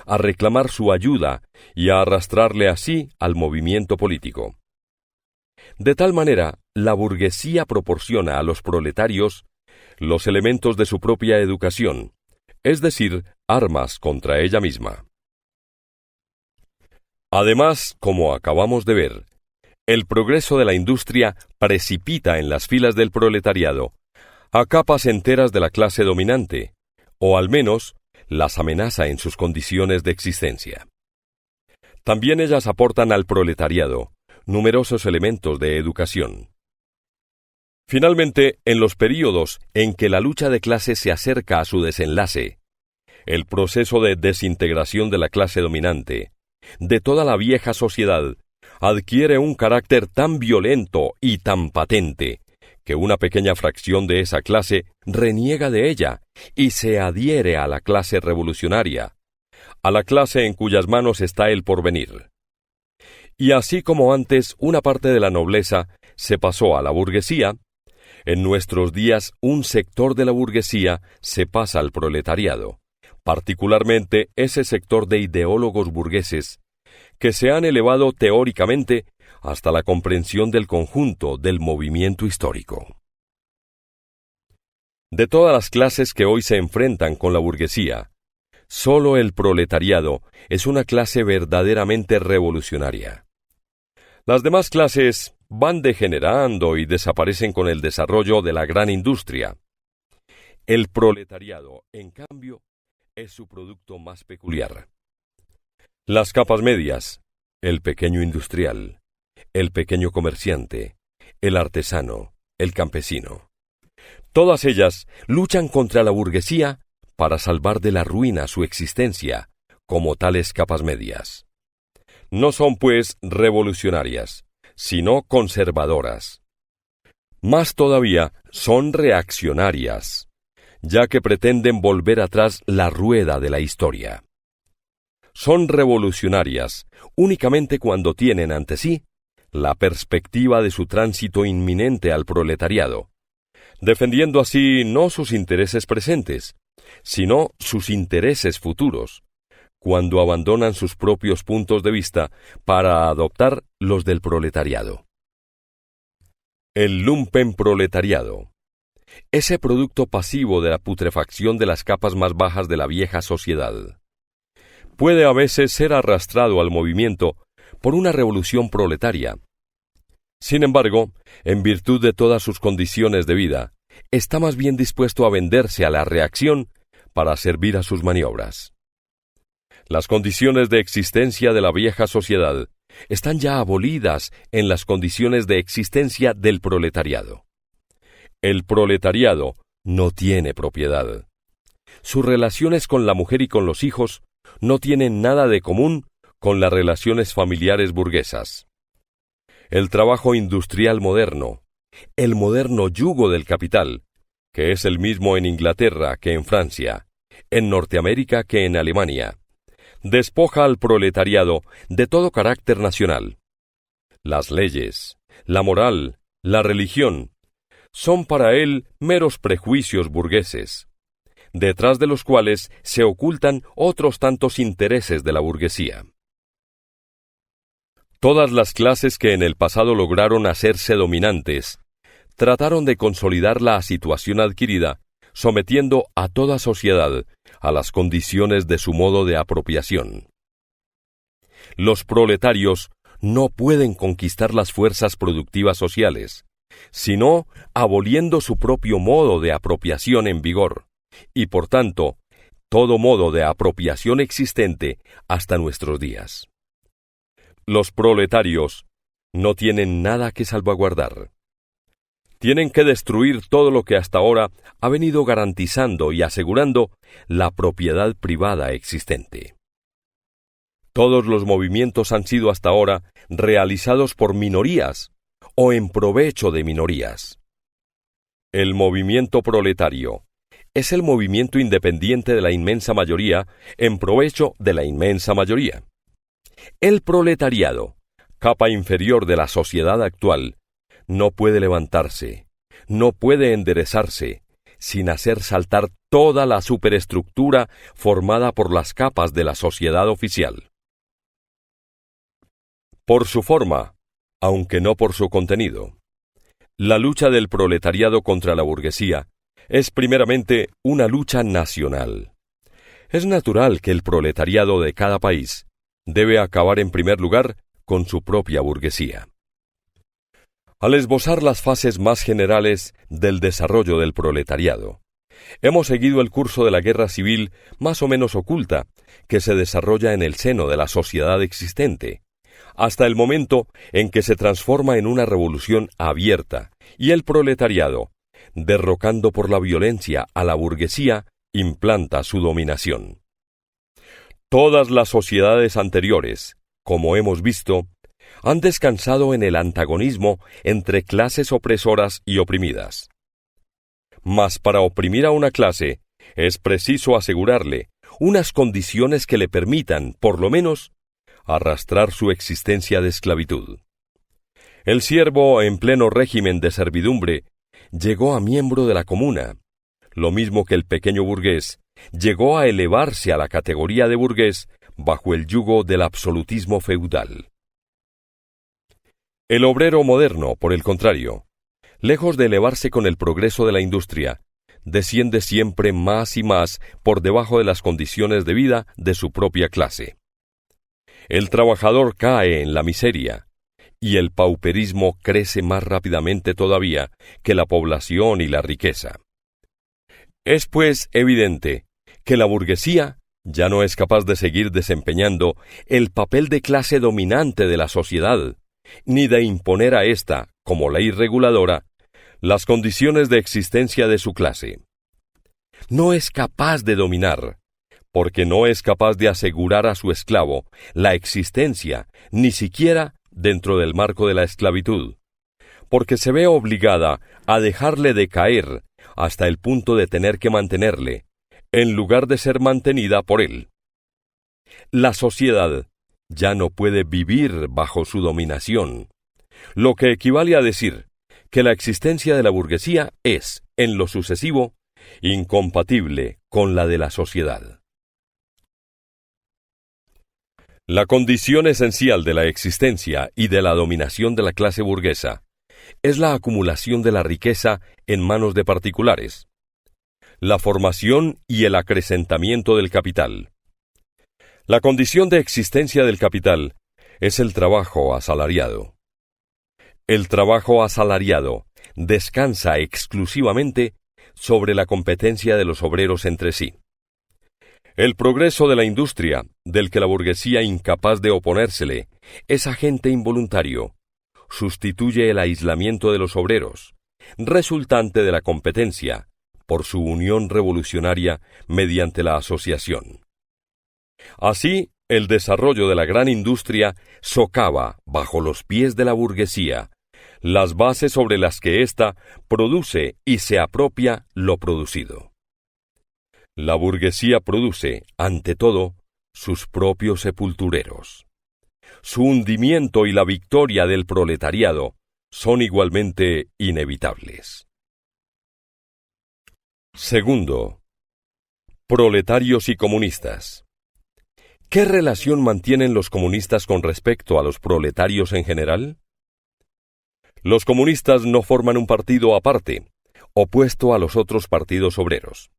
[SPEAKER 1] a reclamar su ayuda y a arrastrarle así al movimiento político. De tal manera, la burguesía proporciona a los proletarios los elementos de su propia educación, es decir, armas contra ella misma. Además, como acabamos de ver, el progreso de la industria precipita en las filas del proletariado a capas enteras de la clase dominante, o al menos las amenaza en sus condiciones de existencia. También ellas aportan al proletariado numerosos elementos de educación. Finalmente, en los períodos en que la lucha de clases se acerca a su desenlace, el proceso de desintegración de la clase dominante, de toda la vieja sociedad, adquiere un carácter tan violento y tan patente, que una pequeña fracción de esa clase reniega de ella y se adhiere a la clase revolucionaria, a la clase en cuyas manos está el porvenir. Y así como antes una parte de la nobleza se pasó a la burguesía, en nuestros días un sector de la burguesía se pasa al proletariado, particularmente ese sector de ideólogos burgueses que se han elevado teóricamente hasta la comprensión del conjunto del movimiento histórico. De todas las clases que hoy se enfrentan con la burguesía, solo el proletariado es una clase verdaderamente revolucionaria. Las demás clases van degenerando y desaparecen con el desarrollo de la gran industria. El proletariado, en cambio, es su producto más peculiar. Las capas medias, el pequeño industrial, el pequeño comerciante, el artesano, el campesino. Todas ellas luchan contra la burguesía para salvar de la ruina su existencia, como tales capas medias. No son, pues, revolucionarias, sino conservadoras. Más todavía, son reaccionarias, ya que pretenden volver atrás la rueda de la historia. Son revolucionarias únicamente cuando tienen ante sí la perspectiva de su tránsito inminente al proletariado, defendiendo así no sus intereses presentes, sino sus intereses futuros, cuando abandonan sus propios puntos de vista para adoptar los del proletariado. El lumpenproletariado, ese producto pasivo de la putrefacción de las capas más bajas de la vieja sociedad, puede a veces ser arrastrado al movimiento por una revolución proletaria. Sin embargo, en virtud de todas sus condiciones de vida, está más bien dispuesto a venderse a la reacción para servir a sus maniobras. Las condiciones de existencia de la vieja sociedad están ya abolidas en las condiciones de existencia del proletariado. El proletariado no tiene propiedad. Sus relaciones con la mujer y con los hijos no tienen nada de común con las relaciones familiares burguesas. El trabajo industrial moderno, el moderno yugo del capital, que es el mismo en Inglaterra que en Francia, en Norteamérica que en Alemania, despoja al proletariado de todo carácter nacional. Las leyes, la moral, la religión, son para él meros prejuicios burgueses, detrás de los cuales se ocultan otros tantos intereses de la burguesía. Todas las clases que en el pasado lograron hacerse dominantes, trataron de consolidar la situación adquirida, sometiendo a toda sociedad a las condiciones de su modo de apropiación. Los proletarios no pueden conquistar las fuerzas productivas sociales, sino aboliendo su propio modo de apropiación en vigor, y por tanto, todo modo de apropiación existente hasta nuestros días. Los proletarios no tienen nada que salvaguardar. Tienen que destruir todo lo que hasta ahora ha venido garantizando y asegurando la propiedad privada existente. Todos los movimientos han sido hasta ahora realizados por minorías o en provecho de minorías. El movimiento proletario es el movimiento independiente de la inmensa mayoría en provecho de la inmensa mayoría. El proletariado, capa inferior de la sociedad actual, no puede levantarse, no puede enderezarse, sin hacer saltar toda la superestructura formada por las capas de la sociedad oficial. Por su forma, aunque no por su contenido, la lucha del proletariado contra la burguesía es primeramente una lucha nacional. Es natural que el proletariado de cada país debe acabar en primer lugar con su propia burguesía. Al esbozar las fases más generales del desarrollo del proletariado, hemos seguido el curso de la guerra civil más o menos oculta que se desarrolla en el seno de la sociedad existente, hasta el momento en que se transforma en una revolución abierta y el proletariado, derrocando por la violencia a la burguesía, implanta su dominación. Todas las sociedades anteriores, como hemos visto, han descansado en el antagonismo entre clases opresoras y oprimidas. Mas para oprimir a una clase, es preciso asegurarle unas condiciones que le permitan, por lo menos, arrastrar su existencia de esclavitud. El siervo en pleno régimen de servidumbre llegó a miembro de la comuna, lo mismo que el pequeño burgués llegó a elevarse a la categoría de burgués bajo el yugo del absolutismo feudal. El obrero moderno, por el contrario, lejos de elevarse con el progreso de la industria, desciende siempre más y más por debajo de las condiciones de vida de su propia clase. El trabajador cae en la miseria, y el pauperismo crece más rápidamente todavía que la población y la riqueza. Es pues evidente que la burguesía ya no es capaz de seguir desempeñando el papel de clase dominante de la sociedad, ni de imponer a ésta, como ley reguladora, las condiciones de existencia de su clase. No es capaz de dominar, porque no es capaz de asegurar a su esclavo la existencia, ni siquiera dentro del marco de la esclavitud, porque se ve obligada a dejarle decaer hasta el punto de tener que mantenerle, en lugar de ser mantenida por él. La sociedad ya no puede vivir bajo su dominación, lo que equivale a decir que la existencia de la burguesía es, en lo sucesivo, incompatible con la de la sociedad. La condición esencial de la existencia y de la dominación de la clase burguesa es la acumulación de la riqueza en manos de particulares, la formación y el acrecentamiento del capital. La condición de existencia del capital es el trabajo asalariado. El trabajo asalariado descansa exclusivamente sobre la competencia de los obreros entre sí. El progreso de la industria, del que la burguesía incapaz de oponérsele, es agente involuntario, sustituye el aislamiento de los obreros, resultante de la competencia, por su unión revolucionaria mediante la asociación. Así, el desarrollo de la gran industria socava, bajo los pies de la burguesía, las bases sobre las que ésta produce y se apropia lo producido. La burguesía produce, ante todo, sus propios sepultureros. Su hundimiento y la victoria del proletariado son igualmente inevitables. Segundo, proletarios y comunistas. ¿Qué relación mantienen los comunistas con respecto a los proletarios en general? Los comunistas no forman un partido aparte, opuesto a los otros partidos obreros.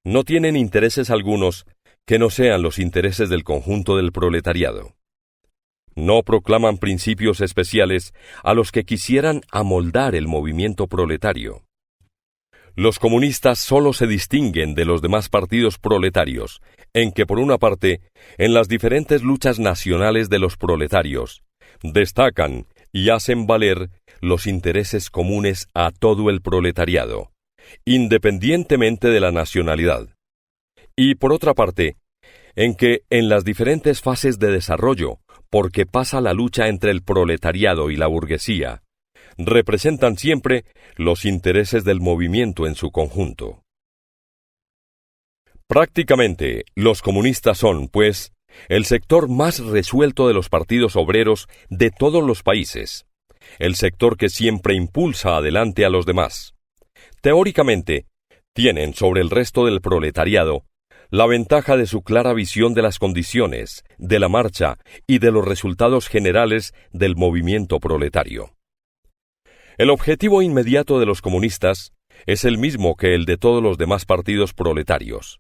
[SPEAKER 1] No tienen intereses algunos que no sean los intereses del conjunto del proletariado. No proclaman principios especiales a los que quisieran amoldar el movimiento proletario. Los comunistas solo se distinguen de los demás partidos proletarios, en que por una parte, en las diferentes luchas nacionales de los proletarios, destacan y hacen valer los intereses comunes a todo el proletariado, independientemente de la nacionalidad. Y por otra parte, en que en las diferentes fases de desarrollo, porque pasa la lucha entre el proletariado y la burguesía, representan siempre los intereses del movimiento en su conjunto. Prácticamente, los comunistas son, pues, el sector más resuelto de los partidos obreros de todos los países, el sector que siempre impulsa adelante a los demás. Teóricamente, tienen sobre el resto del proletariado la ventaja de su clara visión de las condiciones, de la marcha y de los resultados generales del movimiento proletario. El objetivo inmediato de los comunistas es el mismo que el de todos los demás partidos proletarios: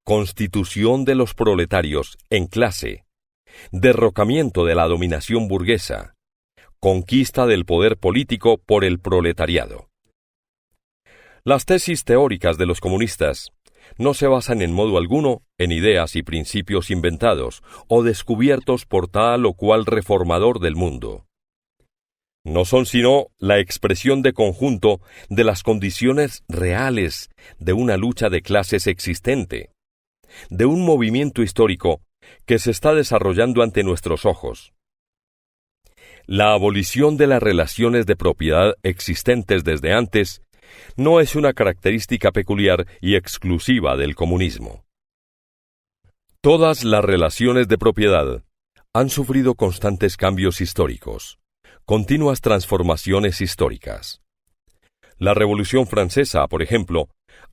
[SPEAKER 1] constitución de los proletarios en clase, derrocamiento de la dominación burguesa, conquista del poder político por el proletariado. Las tesis teóricas de los comunistas no se basan en modo alguno en ideas y principios inventados o descubiertos por tal o cual reformador del mundo. No son sino la expresión de conjunto de las condiciones reales de una lucha de clases existente, de un movimiento histórico que se está desarrollando ante nuestros ojos. La abolición de las relaciones de propiedad existentes desde antes no es una característica peculiar y exclusiva del comunismo. Todas las relaciones de propiedad han sufrido constantes cambios históricos, continuas transformaciones históricas. La Revolución Francesa, por ejemplo,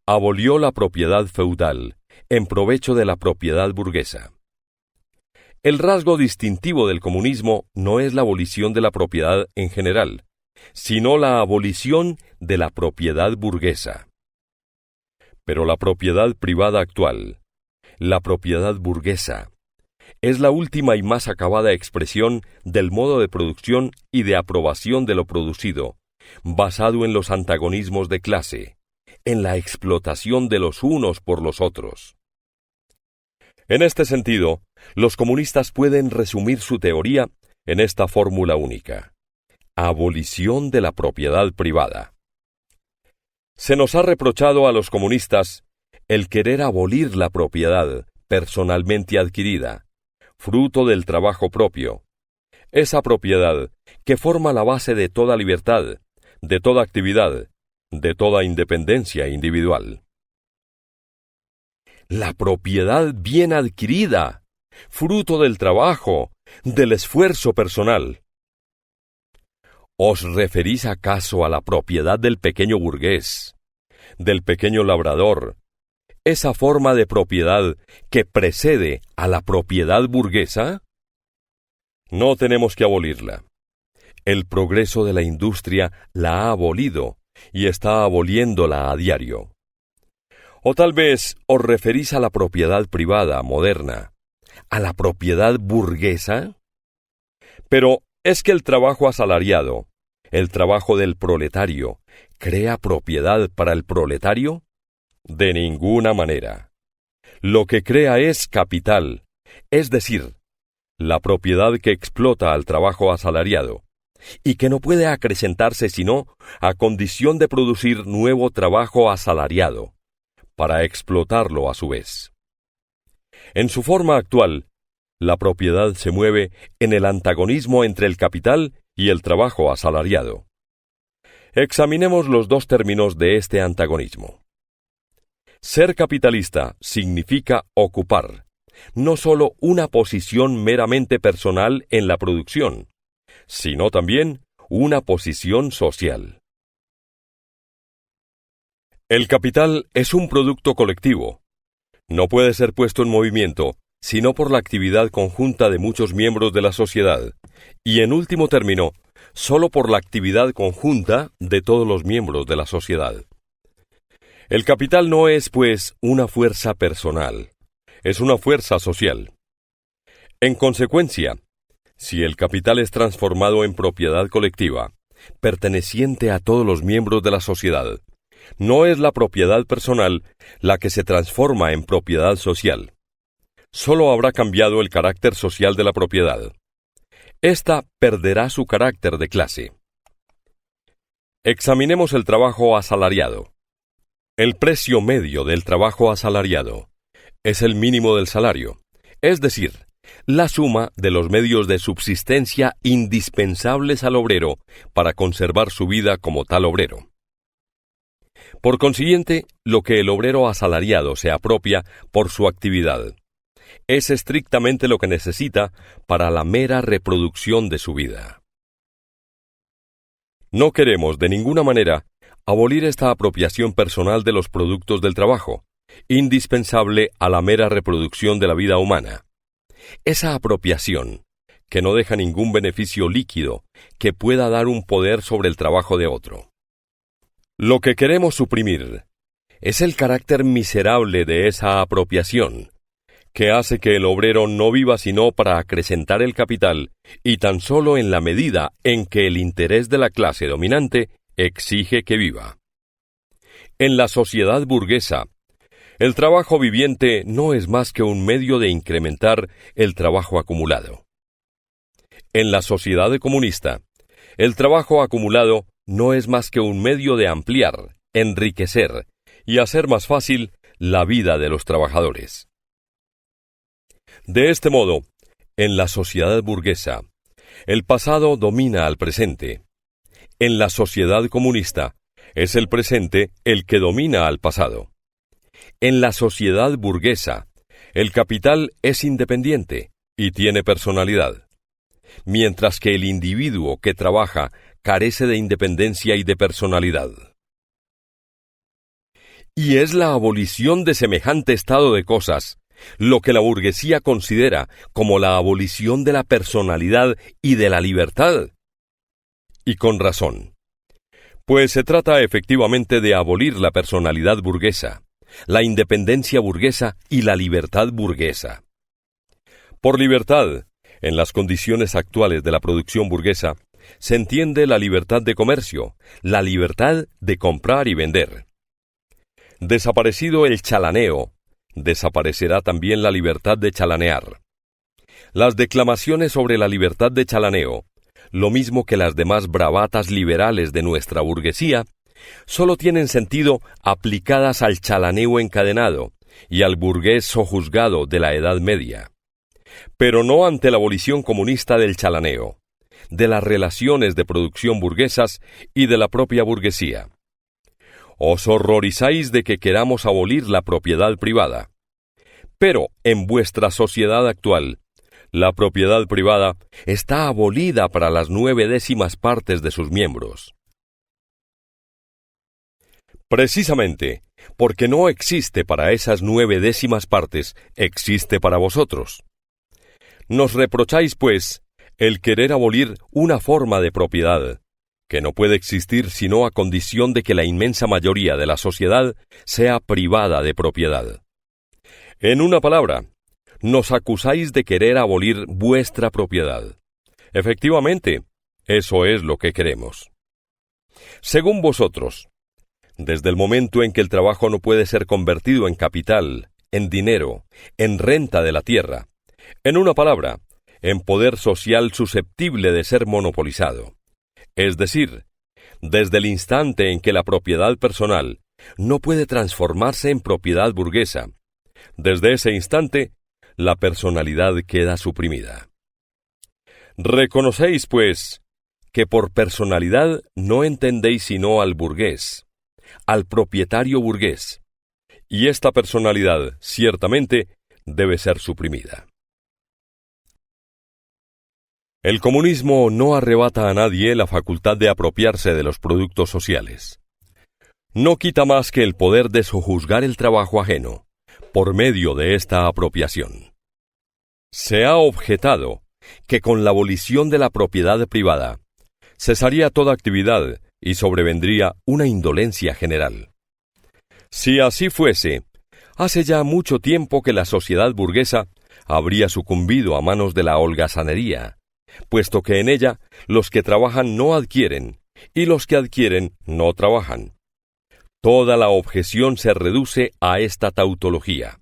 [SPEAKER 1] abolió la propiedad feudal en provecho de la propiedad burguesa. El rasgo distintivo del comunismo no es la abolición de la propiedad en general, sino la abolición de la propiedad burguesa. Pero la propiedad privada actual, la propiedad burguesa, es la última y más acabada expresión del modo de producción y de aprobación de lo producido, basado en los antagonismos de clase, en la explotación de los unos por los otros. En este sentido, los comunistas pueden resumir su teoría en esta fórmula única: abolición de la propiedad privada. Se nos ha reprochado a los comunistas el querer abolir la propiedad personalmente adquirida, fruto del trabajo propio, esa propiedad que forma la base de toda libertad, de toda actividad, de toda independencia individual. La propiedad bien adquirida, fruto del trabajo, del esfuerzo personal. ¿Os referís acaso a la propiedad del pequeño burgués, del pequeño labrador, esa forma de propiedad que precede a la propiedad burguesa? No tenemos que abolirla. El progreso de la industria la ha abolido y está aboliéndola a diario. O tal vez os referís a la propiedad privada moderna, a la propiedad burguesa. Pero ¿es que el trabajo asalariado, el trabajo del proletario, crea propiedad para el proletario? De ninguna manera. Lo que crea es capital, es decir, la propiedad que explota al trabajo asalariado, y que no puede acrecentarse sino a condición de producir nuevo trabajo asalariado, para explotarlo a su vez. En su forma actual, la propiedad se mueve en el antagonismo entre el capital y el trabajo asalariado. Examinemos los dos términos de este antagonismo. Ser capitalista significa ocupar, no sólo una posición meramente personal en la producción, sino también una posición social. El capital es un producto colectivo. No puede ser puesto en movimiento sino por la actividad conjunta de muchos miembros de la sociedad, y en último término, solo por la actividad conjunta de todos los miembros de la sociedad. El capital no es, pues, una fuerza personal, es una fuerza social. En consecuencia, si el capital es transformado en propiedad colectiva, perteneciente a todos los miembros de la sociedad, no es la propiedad personal la que se transforma en propiedad social. Solo habrá cambiado el carácter social de la propiedad. Esta perderá su carácter de clase. Examinemos el trabajo asalariado. El precio medio del trabajo asalariado es el mínimo del salario, es decir, la suma de los medios de subsistencia indispensables al obrero para conservar su vida como tal obrero. Por consiguiente, lo que el obrero asalariado se apropia por su actividad es estrictamente lo que necesita para la mera reproducción de su vida. No queremos de ninguna manera abolir esta apropiación personal de los productos del trabajo, indispensable a la mera reproducción de la vida humana. Esa apropiación, que no deja ningún beneficio líquido que pueda dar un poder sobre el trabajo de otro. Lo que queremos suprimir es el carácter miserable de esa apropiación, que hace que el obrero no viva sino para acrecentar el capital y tan solo en la medida en que el interés de la clase dominante exige que viva. En la sociedad burguesa, el trabajo viviente no es más que un medio de incrementar el trabajo acumulado. En la sociedad comunista, el trabajo acumulado no es más que un medio de ampliar, enriquecer y hacer más fácil la vida de los trabajadores. De este modo, en la sociedad burguesa, el pasado domina al presente. En la sociedad comunista, es el presente el que domina al pasado. En la sociedad burguesa, el capital es independiente y tiene personalidad, mientras que el individuo que trabaja carece de independencia y de personalidad. Y es la abolición de semejante estado de cosas lo que la burguesía considera como la abolición de la personalidad y de la libertad. Y con razón, pues se trata efectivamente de abolir la personalidad burguesa, la independencia burguesa y la libertad burguesa. Por libertad, en las condiciones actuales de la producción burguesa, se entiende la libertad de comercio, la libertad de comprar y vender. Desaparecido el chalaneo, desaparecerá también la libertad de chalanear. Las declamaciones sobre la libertad de chalaneo, lo mismo que las demás bravatas liberales de nuestra burguesía, solo tienen sentido aplicadas al chalaneo encadenado y al burgués sojuzgado de la Edad Media, pero no ante la abolición comunista del chalaneo, de las relaciones de producción burguesas y de la propia burguesía. Os horrorizáis de que queramos abolir la propiedad privada. Pero en vuestra sociedad actual, la propiedad privada está abolida para las 9/10 partes de sus miembros. Precisamente, porque no existe para esas 9/10 partes, existe para vosotros. Nos reprocháis, pues, el querer abolir una forma de propiedad, que no puede existir sino a condición de que la inmensa mayoría de la sociedad sea privada de propiedad. En una palabra, nos acusáis de querer abolir vuestra propiedad. Efectivamente, eso es lo que queremos. Según vosotros, desde el momento en que el trabajo no puede ser convertido en capital, en dinero, en renta de la tierra, en una palabra, en poder social susceptible de ser monopolizado, es decir, desde el instante en que la propiedad personal no puede transformarse en propiedad burguesa, desde ese instante, la personalidad queda suprimida. Reconocéis, pues, que por personalidad no entendéis sino al burgués, al propietario burgués, y esta personalidad, ciertamente, debe ser suprimida. El comunismo no arrebata a nadie la facultad de apropiarse de los productos sociales. no quita más que el poder de sojuzgar el trabajo ajeno, por medio de esta apropiación. Se ha objetado que con la abolición de la propiedad privada, cesaría toda actividad y sobrevendría una indolencia general. Si así fuese, hace ya mucho tiempo que la sociedad burguesa habría sucumbido a manos de la holgazanería, puesto que en ella los que trabajan no adquieren, y los que adquieren no trabajan. Toda la objeción se reduce a esta tautología.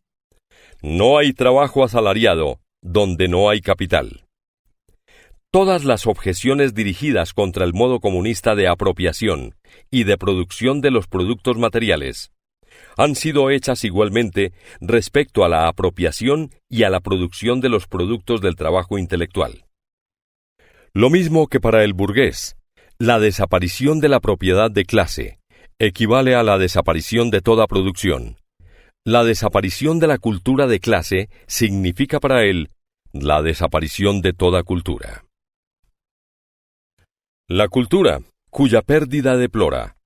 [SPEAKER 1] No hay trabajo asalariado donde no hay capital. Todas las objeciones dirigidas contra el modo comunista de apropiación y de producción de los productos materiales han sido hechas igualmente respecto a la apropiación y a la producción de los productos del trabajo intelectual. Lo mismo que para el burgués, la desaparición de la propiedad de clase equivale a la desaparición de toda producción. La desaparición de la cultura de clase significa para él la desaparición de toda cultura. La cultura, cuya pérdida deplora,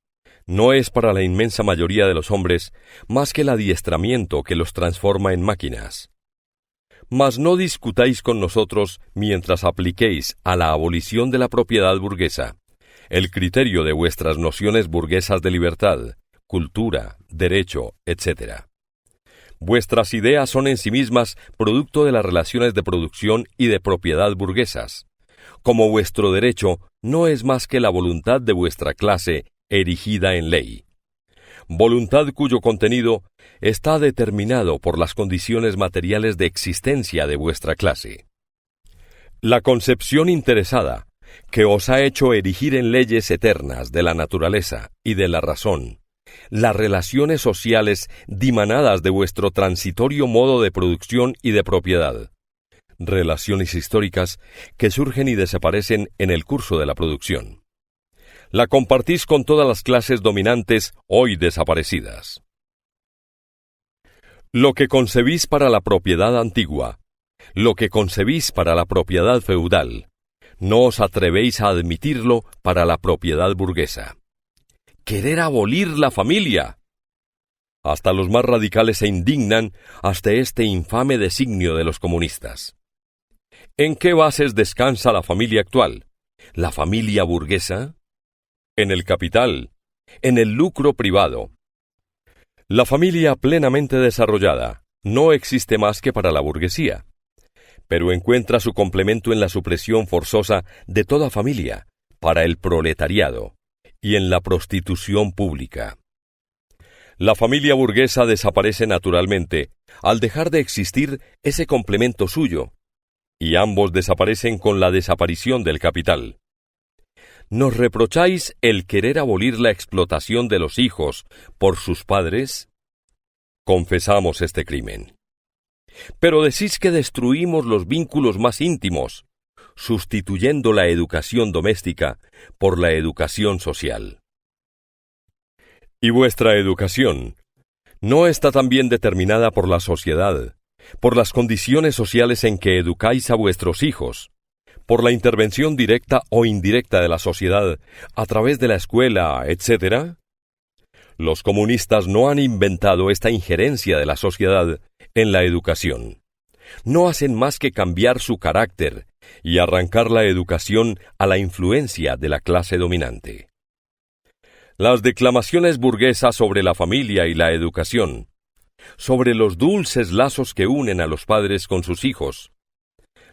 [SPEAKER 1] no es para la inmensa mayoría de los hombres más que el adiestramiento que los transforma en máquinas. Mas no discutáis con nosotros mientras apliquéis a la abolición de la propiedad burguesa el criterio de vuestras nociones burguesas de libertad, cultura, derecho, etc. Vuestras ideas son en sí mismas producto de las relaciones de producción y de propiedad burguesas, como vuestro derecho no es más que la voluntad de vuestra clase erigida en ley. Voluntad cuyo contenido está determinado por las condiciones materiales de existencia de vuestra clase. La concepción interesada, que os ha hecho erigir en leyes eternas de la naturaleza y de la razón, las relaciones sociales dimanadas de vuestro transitorio modo de producción y de propiedad, relaciones históricas que surgen y desaparecen en el curso de la producción. La compartís con todas las clases dominantes hoy desaparecidas. Lo que concebís para la propiedad antigua, lo que concebís para la propiedad feudal, no os atrevéis a admitirlo para la propiedad burguesa. ¡Querer abolir la familia! Hasta los más radicales se indignan ante este infame designio de los comunistas. ¿En qué bases descansa la familia actual? ¿La familia burguesa? En el capital, en el lucro privado. La familia plenamente desarrollada no existe más que para la burguesía, pero encuentra su complemento en la supresión forzosa de toda familia, para el proletariado, y en la prostitución pública. La familia burguesa desaparece naturalmente al dejar de existir ese complemento suyo, y ambos desaparecen con la desaparición del capital. ¿Nos reprocháis el querer abolir la explotación de los hijos por sus padres? Confesamos este crimen. Pero decís que destruimos los vínculos más íntimos, sustituyendo la educación doméstica por la educación social. ¿Y vuestra educación no está también determinada por la sociedad, por las condiciones sociales en que educáis a vuestros hijos, por la intervención directa o indirecta de la sociedad a través de la escuela, etc.? Los comunistas no han inventado esta injerencia de la sociedad en la educación. No hacen más que cambiar su carácter y arrancar la educación a la influencia de la clase dominante. Las declamaciones burguesas sobre la familia y la educación, sobre los dulces lazos que unen a los padres con sus hijos,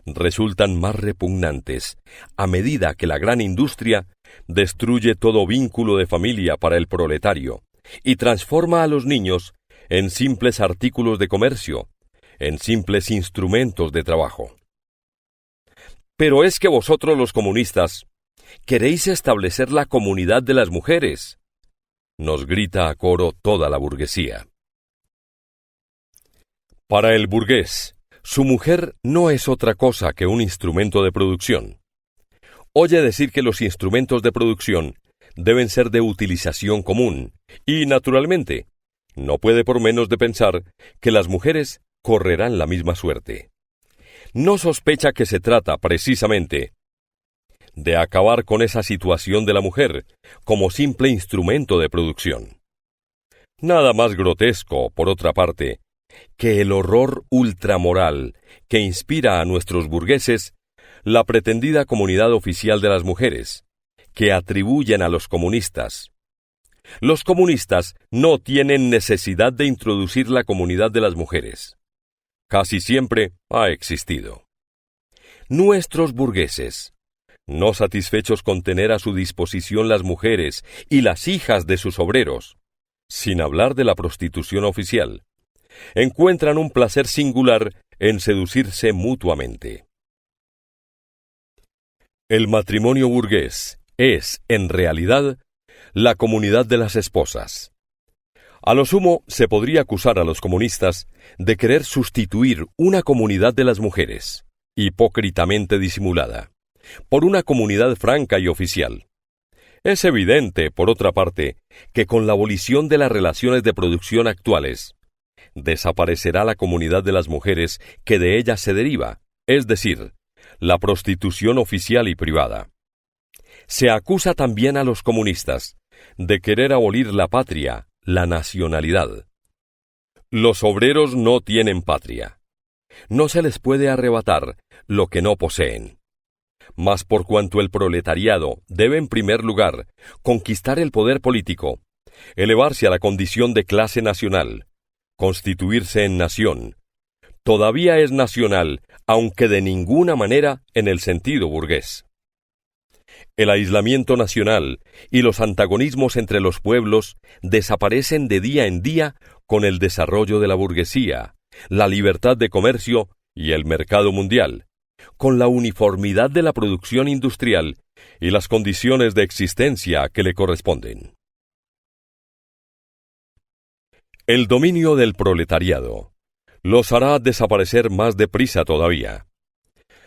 [SPEAKER 1] resultan más repugnantes a medida que la gran industria destruye todo vínculo de familia para el proletario y transforma a los niños en simples artículos de comercio, en simples instrumentos de trabajo. Pero es que vosotros los comunistas queréis establecer la comunidad de las mujeres, nos grita a coro toda la burguesía. Para el burgués, su mujer no es otra cosa que un instrumento de producción. Oye decir que los instrumentos de producción deben ser de utilización común, y, naturalmente, no puede por menos de pensar que las mujeres correrán la misma suerte. No sospecha que se trata, precisamente, de acabar con esa situación de la mujer como simple instrumento de producción. Nada más grotesco, por otra parte, que el horror ultramoral que inspira a nuestros burgueses la pretendida comunidad oficial de las mujeres, que atribuyen a los comunistas. Los comunistas no tienen necesidad de introducir la comunidad de las mujeres. Casi siempre ha existido. Nuestros burgueses, no satisfechos con tener a su disposición las mujeres y las hijas de sus obreros, sin hablar de la prostitución oficial, encuentran un placer singular en seducirse mutuamente. El matrimonio burgués es, en realidad, la comunidad de las esposas. A lo sumo, se podría acusar a los comunistas de querer sustituir una comunidad de las mujeres, hipócritamente disimulada, por una comunidad franca y oficial. Es evidente, por otra parte, que con la abolición de las relaciones de producción actuales, desaparecerá la comunidad de las mujeres que de ellas se deriva, es decir, la prostitución oficial y privada. Se acusa también a los comunistas de querer abolir la patria, la nacionalidad. Los obreros no tienen patria. No se les puede arrebatar lo que no poseen. Mas por cuanto el proletariado debe en primer lugar conquistar el poder político, elevarse a la condición de clase nacional, constituirse en nación, todavía es nacional, aunque de ninguna manera en el sentido burgués. El aislamiento nacional y los antagonismos entre los pueblos desaparecen de día en día con el desarrollo de la burguesía, la libertad de comercio y el mercado mundial, con la uniformidad de la producción industrial y las condiciones de existencia que le corresponden. El dominio del proletariado los hará desaparecer más deprisa todavía.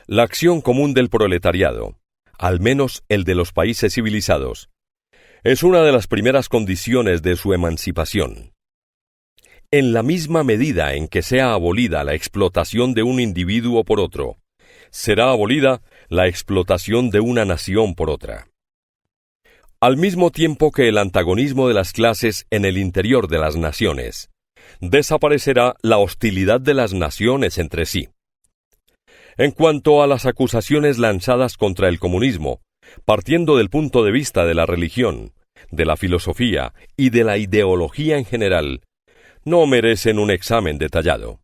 [SPEAKER 1] La acción común del proletariado, al menos el de los países civilizados, es una de las primeras condiciones de su emancipación. En la misma medida en que sea abolida la explotación de un individuo por otro, será abolida la explotación de una nación por otra. Al mismo tiempo que el antagonismo de las clases en el interior de las naciones, desaparecerá la hostilidad de las naciones entre sí. En cuanto a las acusaciones lanzadas contra el comunismo, partiendo del punto de vista de la religión, de la filosofía y de la ideología en general, no merecen un examen detallado.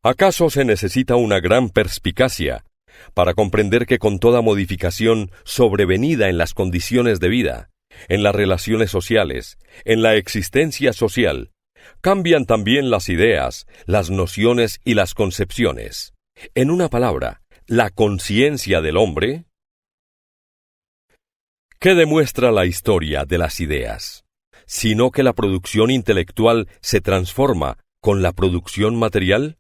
[SPEAKER 1] ¿Acaso se necesita una gran perspicacia para comprender que con toda modificación sobrevenida en las condiciones de vida, en las relaciones sociales, en la existencia social, cambian también las ideas, las nociones y las concepciones? En una palabra, la conciencia del hombre. ¿Qué demuestra la historia de las ideas? Sino que la producción intelectual se transforma con la producción material.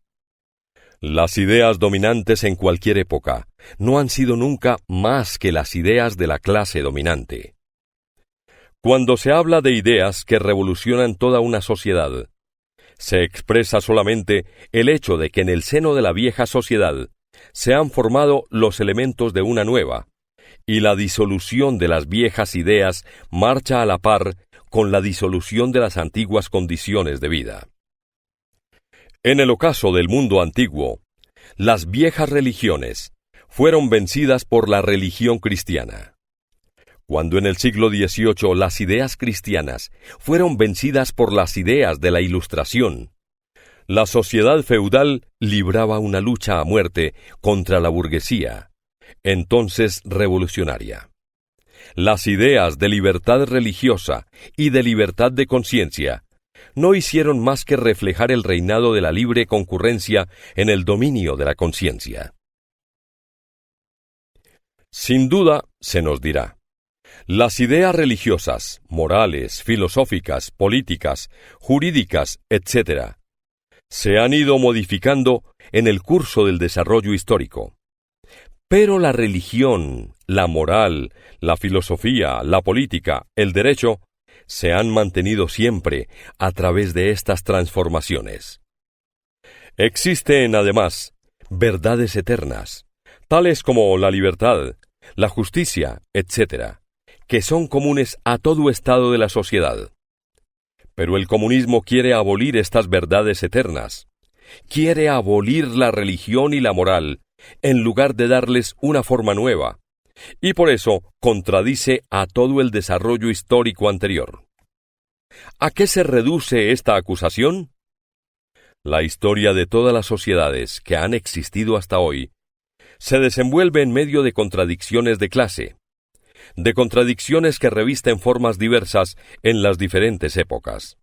[SPEAKER 1] Las ideas dominantes en cualquier época no han sido nunca más que las ideas de la clase dominante. Cuando se habla de ideas que revolucionan toda una sociedad, se expresa solamente el hecho de que en el seno de la vieja sociedad se han formado los elementos de una nueva, y la disolución de las viejas ideas marcha a la par con la disolución de las antiguas condiciones de vida. En el ocaso del mundo antiguo, las viejas religiones fueron vencidas por la religión cristiana. Cuando en el siglo XVIII las ideas cristianas fueron vencidas por las ideas de la Ilustración, la sociedad feudal libraba una lucha a muerte contra la burguesía, entonces revolucionaria. Las ideas de libertad religiosa y de libertad de conciencia no hicieron más que reflejar el reinado de la libre concurrencia en el dominio de la conciencia. Sin duda, se nos dirá, las ideas religiosas, morales, filosóficas, políticas, jurídicas, etc., se han ido modificando en el curso del desarrollo histórico. Pero la religión, la moral, la filosofía, la política, el derecho, se han mantenido siempre a través de estas transformaciones. Existen, además, verdades eternas, tales como la libertad, la justicia, etc., que son comunes a todo estado de la sociedad. Pero el comunismo quiere abolir estas verdades eternas. Quiere abolir la religión y la moral, en lugar de darles una forma nueva, y por eso contradice a todo el desarrollo histórico anterior. ¿A qué se reduce esta acusación? La historia de todas las sociedades que han existido hasta hoy se desenvuelve en medio de contradicciones de clase, de contradicciones que revisten formas diversas en las diferentes épocas.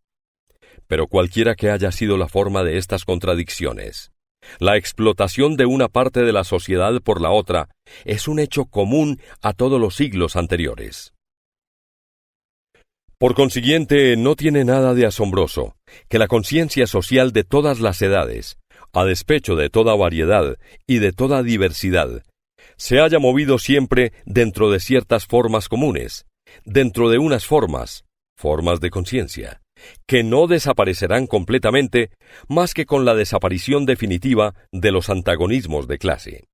[SPEAKER 1] Pero cualquiera que haya sido la forma de estas contradicciones, la explotación de una parte de la sociedad por la otra es un hecho común a todos los siglos anteriores. Por consiguiente, no tiene nada de asombroso que la conciencia social de todas las edades, a despecho de toda variedad y de toda diversidad, se haya movido siempre dentro de ciertas formas comunes, dentro de unas formas de conciencia, que no desaparecerán completamente más que con la desaparición definitiva de los antagonismos de clase.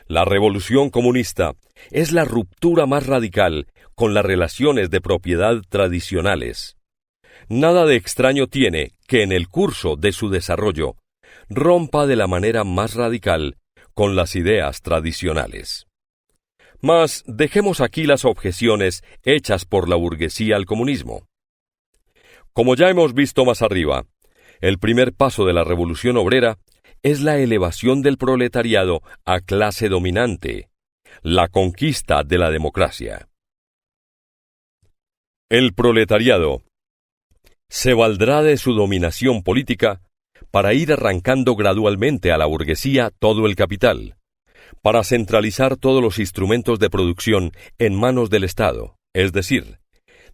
[SPEAKER 1] La revolución comunista es la ruptura más radical con las relaciones de propiedad tradicionales. Nada de extraño tiene que en el curso de su desarrollo rompa de la manera más radical con las ideas tradicionales. Mas dejemos aquí las objeciones hechas por la burguesía al comunismo. Como ya hemos visto más arriba, el primer paso de la revolución obrera es la elevación del proletariado a clase dominante, la conquista de la democracia. El proletariado se valdrá de su dominación política para ir arrancando gradualmente a la burguesía todo el capital, para centralizar todos los instrumentos de producción en manos del Estado, es decir,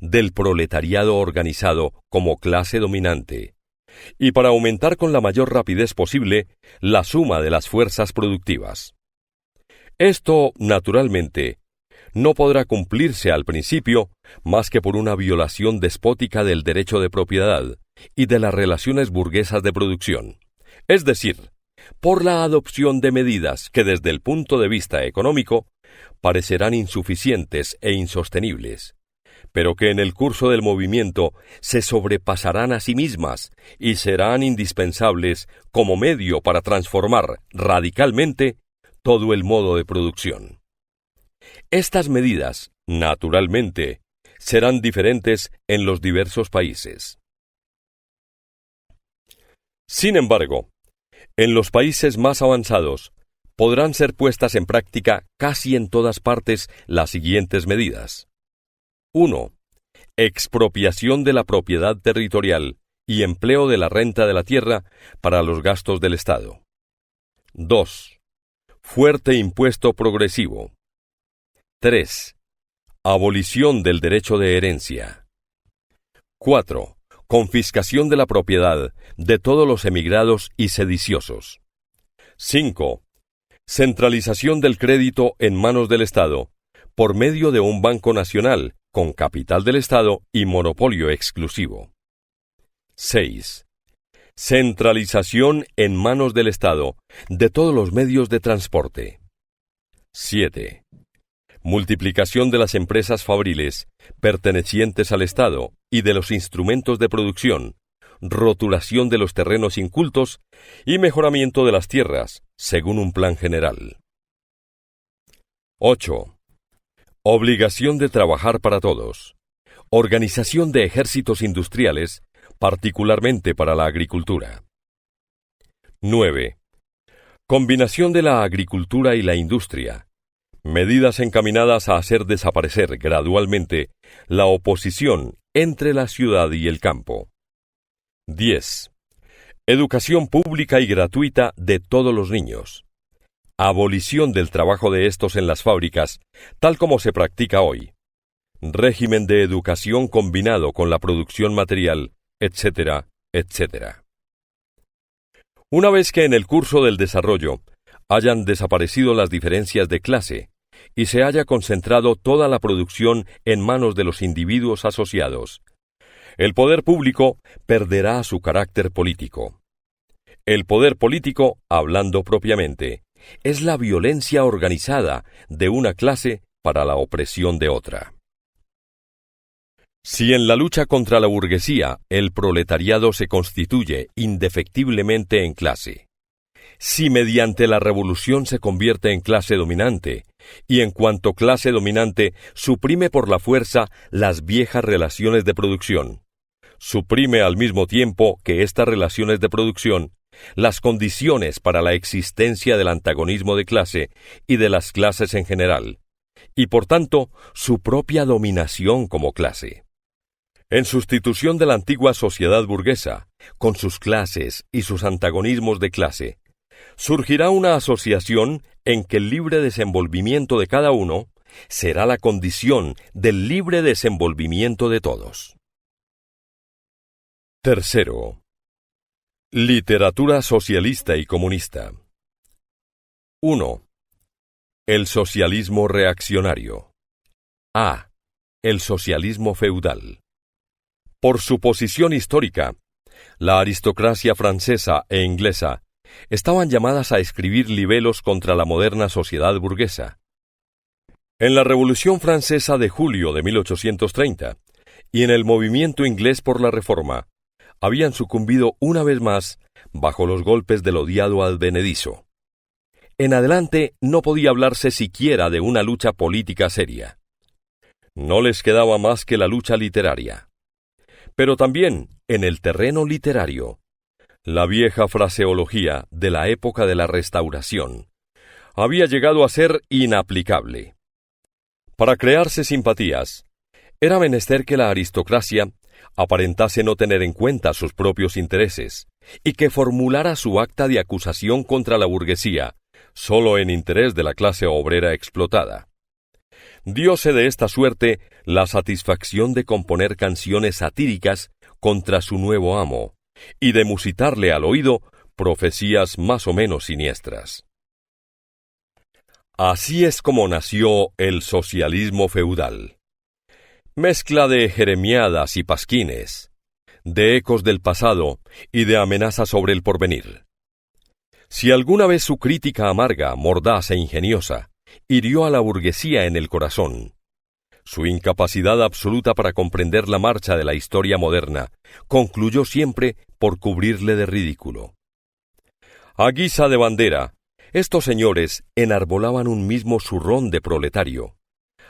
[SPEAKER 1] del proletariado organizado como clase dominante, y para aumentar con la mayor rapidez posible la suma de las fuerzas productivas. Esto, naturalmente, no podrá cumplirse al principio más que por una violación despótica del derecho de propiedad y de las relaciones burguesas de producción, es decir, por la adopción de medidas que desde el punto de vista económico parecerán insuficientes e insostenibles, pero que en el curso del movimiento se sobrepasarán a sí mismas y serán indispensables como medio para transformar radicalmente todo el modo de producción. Estas medidas, naturalmente, serán diferentes en los diversos países. Sin embargo, en los países más avanzados, podrán ser puestas en práctica casi en todas partes las siguientes medidas. 1. Expropiación de la propiedad territorial y empleo de la renta de la tierra para los gastos del Estado. 2. Fuerte impuesto progresivo. 3. Abolición del derecho de herencia. 4. Confiscación de la propiedad de todos los emigrados y sediciosos. 5. Centralización del crédito en manos del Estado, por medio de un banco nacional, con capital del Estado y monopolio exclusivo. 6. Centralización en manos del Estado de todos los medios de transporte. 7. Multiplicación de las empresas fabriles pertenecientes al Estado y de los instrumentos de producción, rotulación de los terrenos incultos y mejoramiento de las tierras, según un plan general. 8. Obligación de trabajar para todos. Organización de ejércitos industriales, particularmente para la agricultura. 9. Combinación de la agricultura y la industria. Medidas encaminadas a hacer desaparecer gradualmente la oposición entre la ciudad y el campo. 10. Educación pública y gratuita de todos los niños. Abolición del trabajo de estos en las fábricas, tal como se practica hoy. Régimen de educación combinado con la producción material, etcétera, etcétera. Una vez que en el curso del desarrollo hayan desaparecido las diferencias de clase y se haya concentrado toda la producción en manos de los individuos asociados, el poder público perderá su carácter político. El poder político, hablando propiamente, es la violencia organizada de una clase para la opresión de otra. Si en la lucha contra la burguesía el proletariado se constituye indefectiblemente en clase, si mediante la revolución se convierte en clase dominante, y en cuanto clase dominante suprime por la fuerza las viejas relaciones de producción, suprime al mismo tiempo que estas relaciones de producción las condiciones para la existencia del antagonismo de clase y de las clases en general, y por tanto su propia dominación como clase. En sustitución de la antigua sociedad burguesa, con sus clases y sus antagonismos de clase, surgirá una asociación en que el libre desenvolvimiento de cada uno será la condición del libre desenvolvimiento de todos. Tercero, literatura socialista y comunista. 1. El socialismo reaccionario. A. El socialismo feudal. Por su posición histórica, la aristocracia francesa e inglesa estaban llamadas a escribir libelos contra la moderna sociedad burguesa. En la Revolución Francesa de julio de 1830 y en el movimiento inglés por la Reforma, habían sucumbido una vez más bajo los golpes del odiado advenedizo. En adelante no podía hablarse siquiera de una lucha política seria. No les quedaba más que la lucha literaria. Pero también, en el terreno literario, la vieja fraseología de la época de la Restauración había llegado a ser inaplicable. Para crearse simpatías, era menester que la aristocracia aparentase no tener en cuenta sus propios intereses y que formulara su acta de acusación contra la burguesía solo en interés de la clase obrera explotada. Dióse de esta suerte la satisfacción de componer canciones satíricas contra su nuevo amo y de musitarle al oído profecías más o menos siniestras. Así es como nació el socialismo feudal. Mezcla de jeremiadas y pasquines, de ecos del pasado y de amenazas sobre el porvenir. Si alguna vez su crítica amarga, mordaz e ingeniosa hirió a la burguesía en el corazón, su incapacidad absoluta para comprender la marcha de la historia moderna concluyó siempre por cubrirle de ridículo. A guisa de bandera, estos señores enarbolaban un mismo zurrón de proletario,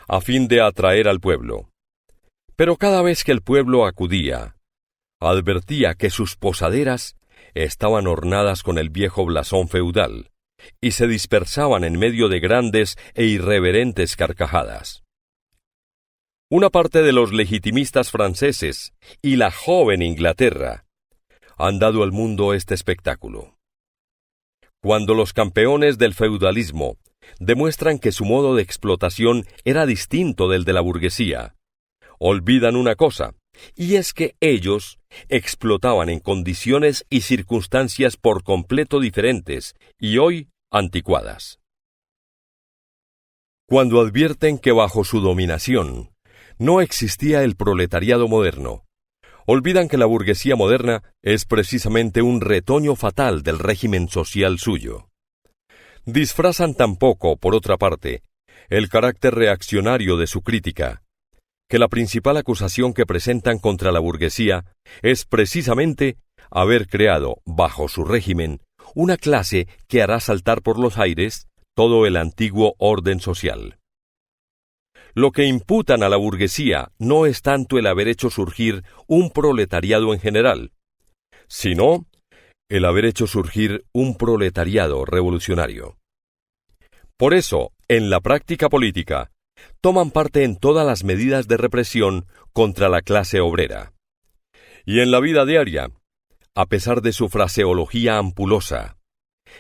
[SPEAKER 1] a fin de atraer al pueblo. Pero cada vez que el pueblo acudía, advertía que sus posaderas estaban ornadas con el viejo blasón feudal, y se dispersaban en medio de grandes e irreverentes carcajadas. Una parte de los legitimistas franceses y la joven Inglaterra han dado al mundo este espectáculo. Cuando los campeones del feudalismo demuestran que su modo de explotación era distinto del de la burguesía, olvidan una cosa, y es que ellos explotaban en condiciones y circunstancias por completo diferentes y hoy anticuadas. Cuando advierten que bajo su dominación no existía el proletariado moderno, olvidan que la burguesía moderna es precisamente un retoño fatal del régimen social suyo. Disfrazan tampoco, por otra parte, el carácter reaccionario de su crítica, que la principal acusación que presentan contra la burguesía es precisamente haber creado, bajo su régimen, una clase que hará saltar por los aires todo el antiguo orden social. Lo que imputan a la burguesía no es tanto el haber hecho surgir un proletariado en general, sino el haber hecho surgir un proletariado revolucionario. Por eso, en la práctica política, toman parte en todas las medidas de represión contra la clase obrera. Y en la vida diaria, a pesar de su fraseología ampulosa,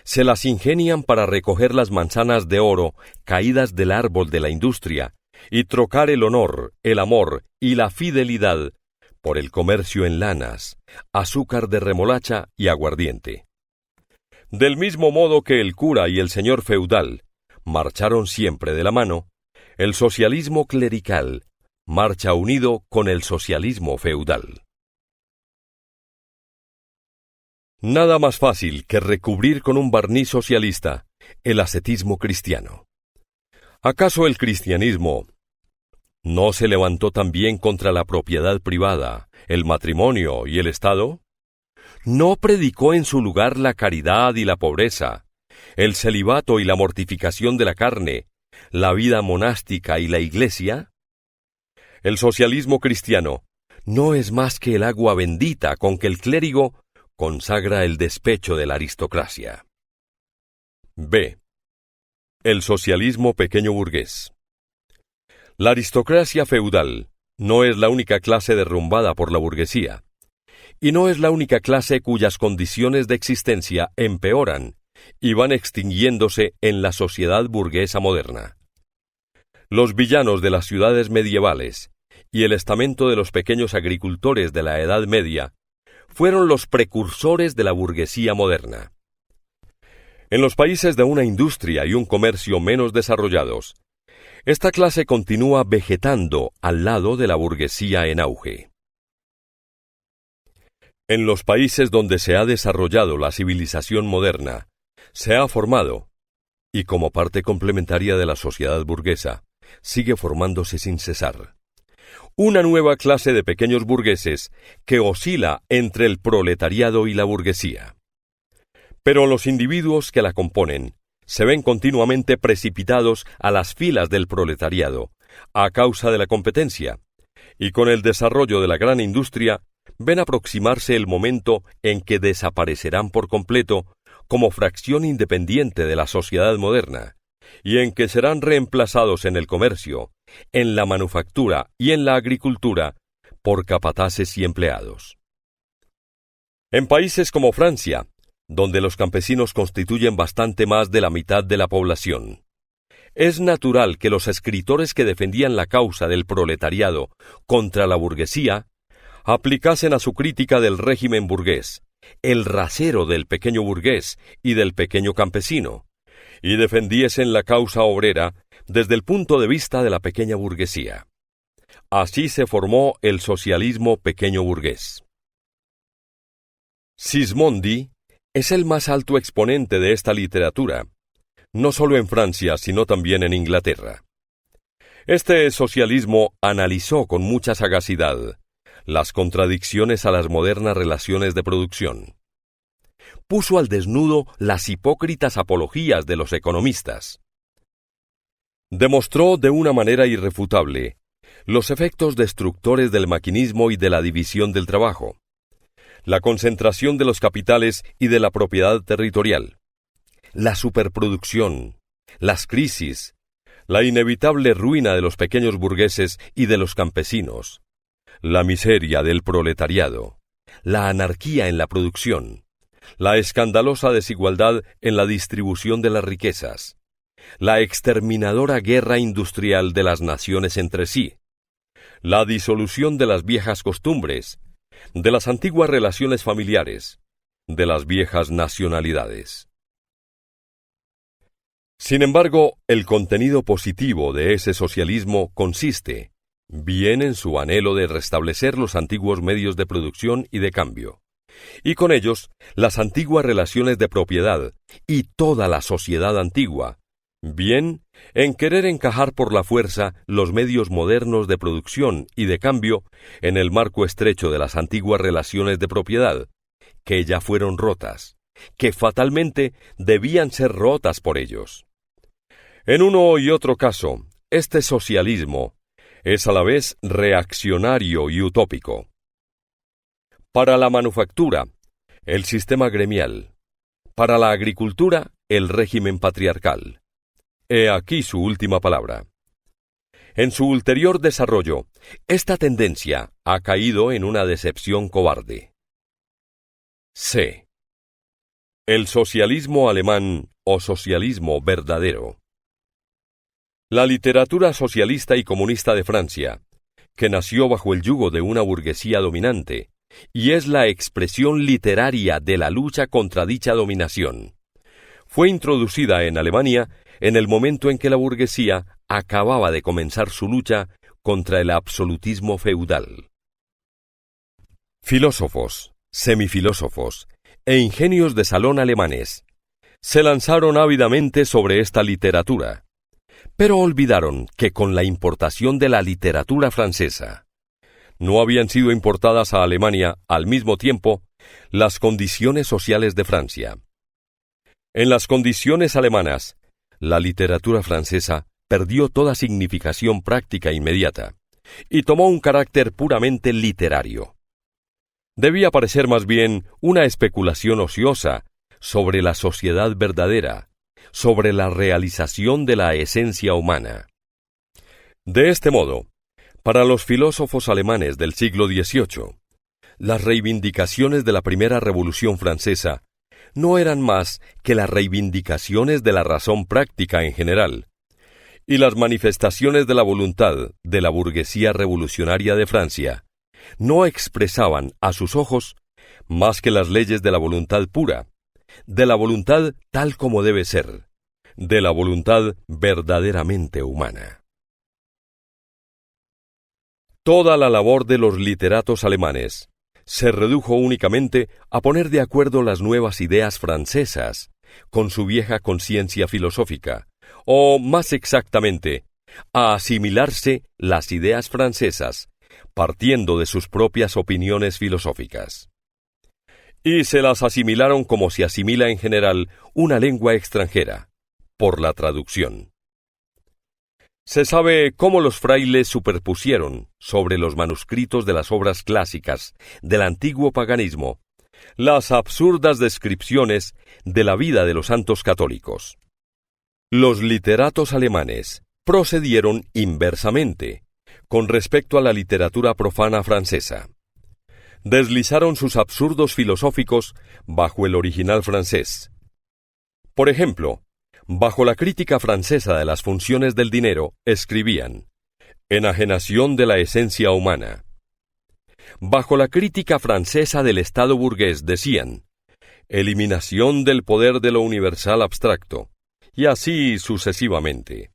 [SPEAKER 1] se las ingenian para recoger las manzanas de oro caídas del árbol de la industria y trocar el honor, el amor y la fidelidad por el comercio en lanas, azúcar de remolacha y aguardiente. Del mismo modo que el cura y el señor feudal marcharon siempre de la mano, el socialismo clerical marcha unido con el socialismo feudal. Nada más fácil que recubrir con un barniz socialista el ascetismo cristiano. ¿Acaso el cristianismo ¿No se levantó también contra la propiedad privada, el matrimonio y el Estado? ¿No predicó en su lugar la caridad y la pobreza, el celibato y la mortificación de la carne, la vida monástica y la Iglesia? El socialismo cristiano no es más que el agua bendita con que el clérigo consagra el despecho de la aristocracia. B. El socialismo pequeño burgués. La aristocracia feudal no es la única clase derrumbada por la burguesía, y no es la única clase cuyas condiciones de existencia empeoran y van extinguiéndose en la sociedad burguesa moderna. Los villanos de las ciudades medievales y el estamento de los pequeños agricultores de la Edad Media fueron los precursores de la burguesía moderna. En los países de una industria y un comercio menos desarrollados, esta clase continúa vegetando al lado de la burguesía en auge. En los países donde se ha desarrollado la civilización moderna, se ha formado, y como parte complementaria de la sociedad burguesa, sigue formándose sin cesar, una nueva clase de pequeños burgueses que oscila entre el proletariado y la burguesía. Pero los individuos que la componen se ven continuamente precipitados a las filas del proletariado, a causa de la competencia, y con el desarrollo de la gran industria, ven aproximarse el momento en que desaparecerán por completo como fracción independiente de la sociedad moderna, y en que serán reemplazados en el comercio, en la manufactura y en la agricultura por capataces y empleados. En países como Francia, donde los campesinos constituyen bastante más de la mitad de la población, es natural que los escritores que defendían la causa del proletariado contra la burguesía aplicasen a su crítica del régimen burgués el rasero del pequeño burgués y del pequeño campesino, y defendiesen la causa obrera desde el punto de vista de la pequeña burguesía. Así se formó el socialismo pequeño burgués. Sismondi es el más alto exponente de esta literatura, no solo en Francia, sino también en Inglaterra. Este socialismo analizó con mucha sagacidad las contradicciones a las modernas relaciones de producción. Puso al desnudo las hipócritas apologías de los economistas. Demostró de una manera irrefutable los efectos destructores del maquinismo y de la división del trabajo, la concentración de los capitales y de la propiedad territorial, la superproducción, las crisis, la inevitable ruina de los pequeños burgueses y de los campesinos, la miseria del proletariado, la anarquía en la producción, la escandalosa desigualdad en la distribución de las riquezas, la exterminadora guerra industrial de las naciones entre sí, la disolución de las viejas costumbres, de las antiguas relaciones familiares, de las viejas nacionalidades. Sin embargo, el contenido positivo de ese socialismo consiste bien en su anhelo de restablecer los antiguos medios de producción y de cambio, y con ellos las antiguas relaciones de propiedad y toda la sociedad antigua, bien en querer encajar por la fuerza los medios modernos de producción y de cambio en el marco estrecho de las antiguas relaciones de propiedad, que ya fueron rotas, que fatalmente debían ser rotas por ellos. En uno y otro caso, este socialismo es a la vez reaccionario y utópico. Para la manufactura, el sistema gremial; para la agricultura, el régimen patriarcal. He aquí su última palabra. En su ulterior desarrollo, esta tendencia ha caído en una decepción cobarde. C. El socialismo alemán o socialismo verdadero. La literatura socialista y comunista de Francia, que nació bajo el yugo de una burguesía dominante, y es la expresión literaria de la lucha contra dicha dominación, fue introducida en Alemania en el momento en que la burguesía acababa de comenzar su lucha contra el absolutismo feudal. Filósofos, semifilósofos e ingenios de salón alemanes se lanzaron ávidamente sobre esta literatura, Pero olvidaron que con la importación de la literatura francesa, no habían sido importadas a Alemania al mismo tiempo las condiciones sociales de Francia. En las condiciones alemanas, la literatura francesa perdió toda significación práctica inmediata y tomó un carácter puramente literario. Debía parecer más bien una especulación ociosa sobre la sociedad verdadera, sobre la realización de la esencia humana. De este modo, para los filósofos alemanes del siglo XVIII, las reivindicaciones de la primera Revolución Francesa no eran más que las reivindicaciones de la razón práctica en general, y las manifestaciones de la voluntad de la burguesía revolucionaria de Francia no expresaban a sus ojos más que las leyes de la voluntad pura, de la voluntad tal como debe ser, de la voluntad verdaderamente humana. Toda la labor de los literatos alemanes se redujo únicamente a poner de acuerdo las nuevas ideas francesas con su vieja conciencia filosófica, o más exactamente, a asimilarse las ideas francesas, partiendo de sus propias opiniones filosóficas. Y se las asimilaron como se asimila en general una lengua extranjera, por la traducción. Se sabe cómo los frailes superpusieron sobre los manuscritos de las obras clásicas del antiguo paganismo las absurdas descripciones de la vida de los santos católicos. Los literatos alemanes procedieron inversamente con respecto a la literatura profana francesa. Deslizaron sus absurdos filosóficos bajo el original francés. Por ejemplo, bajo la crítica francesa de las funciones del dinero, escribían enajenación de la esencia humana. Bajo la crítica francesa del Estado burgués decían eliminación del poder de lo universal abstracto, y así sucesivamente.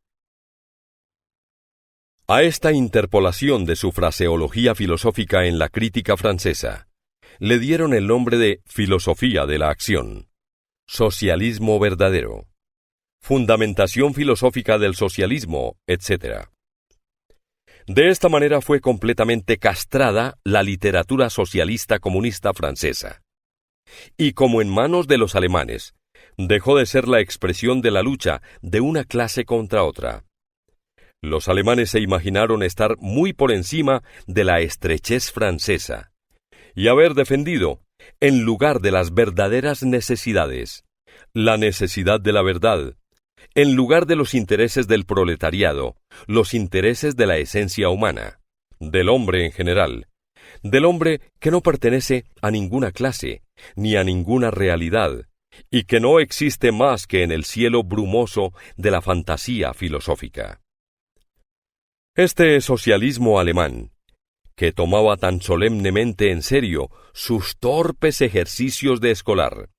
[SPEAKER 1] A esta interpolación de su fraseología filosófica en la crítica francesa le dieron el nombre de filosofía de la acción, socialismo verdadero, fundamentación filosófica del socialismo, etc. De esta manera fue completamente castrada la literatura socialista comunista francesa. Y como en manos de los alemanes, dejó de ser la expresión de la lucha de una clase contra otra. Los alemanes se imaginaron estar muy por encima de la estrechez francesa y haber defendido, en lugar de las verdaderas necesidades, la necesidad de la verdad, en lugar de los intereses del proletariado, los intereses de la esencia humana, del hombre en general, del hombre que no pertenece a ninguna clase, ni a ninguna realidad, y que no existe más que en el cielo brumoso de la fantasía filosófica. Este socialismo alemán, que tomaba tan solemnemente en serio sus torpes ejercicios de escolar,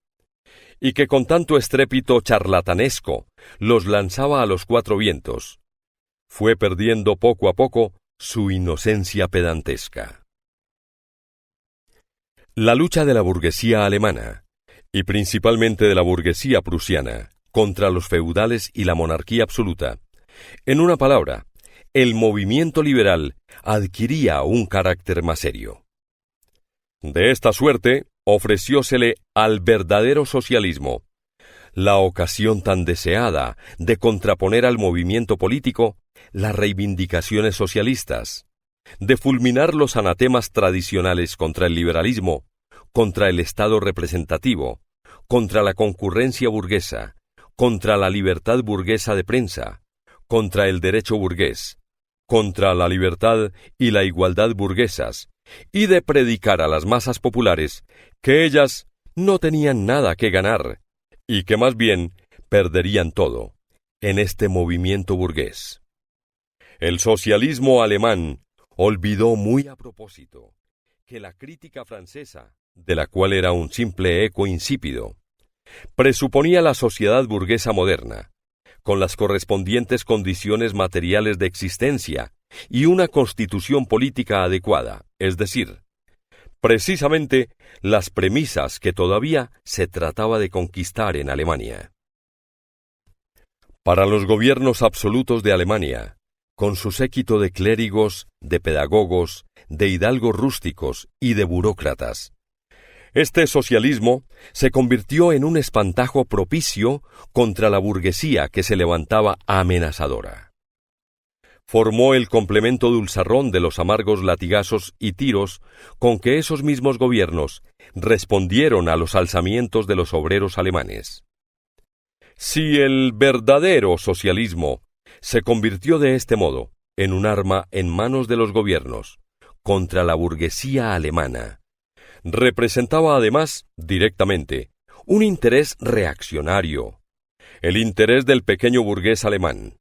[SPEAKER 1] y que con tanto estrépito charlatanesco los lanzaba a los cuatro vientos, fue perdiendo poco a poco su inocencia pedantesca. La lucha de la burguesía alemana, y principalmente de la burguesía prusiana, contra los feudales y la monarquía absoluta, en una palabra, el movimiento liberal adquiría un carácter más serio. De esta suerte, ofreciósele al verdadero socialismo la ocasión tan deseada de contraponer al movimiento político las reivindicaciones socialistas, de fulminar los anatemas tradicionales contra el liberalismo, contra el Estado representativo, contra la concurrencia burguesa, contra la libertad burguesa de prensa, contra el derecho burgués, contra la libertad y la igualdad burguesas, y de predicar a las masas populares que ellas no tenían nada que ganar, y que más bien perderían todo en este movimiento burgués. El socialismo alemán olvidó muy a propósito que la crítica francesa, de la cual era un simple eco insípido, presuponía la sociedad burguesa moderna, con las correspondientes condiciones materiales de existencia y una constitución política adecuada, es decir, precisamente las premisas que todavía se trataba de conquistar en Alemania. Para los gobiernos absolutos de Alemania, con su séquito de clérigos, de pedagogos, de hidalgos rústicos y de burócratas, este socialismo se convirtió en un espantajo propicio contra la burguesía que se levantaba amenazadora. Formó el complemento dulzarrón de los amargos latigazos y tiros con que esos mismos gobiernos respondieron a los alzamientos de los obreros alemanes. Si el verdadero socialismo se convirtió de este modo en un arma en manos de los gobiernos contra la burguesía alemana, representaba además, directamente, un interés reaccionario, el interés del pequeño burgués alemán,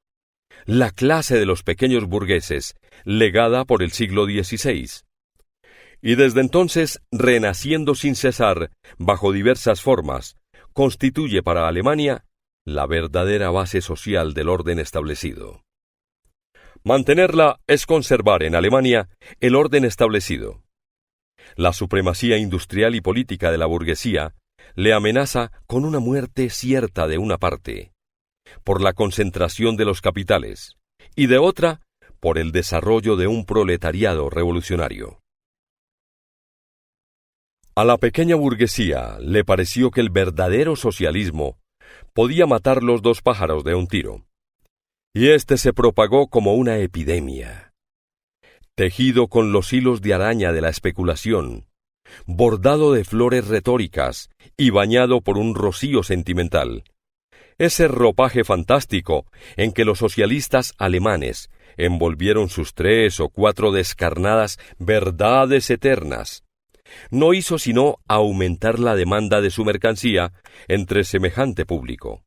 [SPEAKER 1] la clase de los pequeños burgueses, legada por el siglo XVI, y desde entonces, renaciendo sin cesar, bajo diversas formas, constituye para Alemania la verdadera base social del orden establecido. Mantenerla es conservar en Alemania el orden establecido. La supremacía industrial y política de la burguesía le amenaza con una muerte cierta de una parte, por la concentración de los capitales, y de otra, por el desarrollo de un proletariado revolucionario. A la pequeña burguesía le pareció que el verdadero socialismo podía matar los dos pájaros de un tiro, y éste se propagó como una epidemia. Tejido con los hilos de araña de la especulación, bordado de flores retóricas y bañado por un rocío sentimental, ese ropaje fantástico en que los socialistas alemanes envolvieron sus 3 o 4 descarnadas verdades eternas, no hizo sino aumentar la demanda de su mercancía entre semejante público.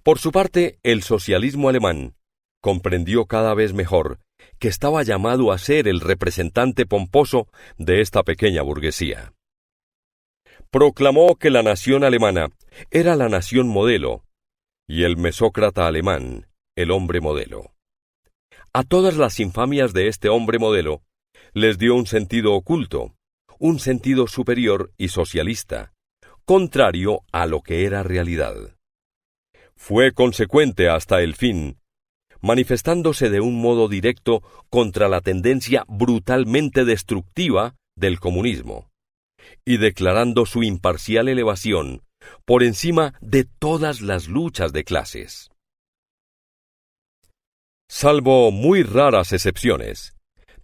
[SPEAKER 1] Por su parte, el socialismo alemán comprendió cada vez mejor que estaba llamado a ser el representante pomposo de esta pequeña burguesía. Proclamó que la nación alemana era la nación modelo, y el mesócrata alemán, el hombre modelo. A todas las infamias de este hombre modelo les dio un sentido oculto, un sentido superior y socialista, contrario a lo que era realidad. Fue consecuente hasta el fin, manifestándose de un modo directo contra la tendencia brutalmente destructiva del comunismo, y declarando su imparcial elevación por encima de todas las luchas de clases. Salvo muy raras excepciones,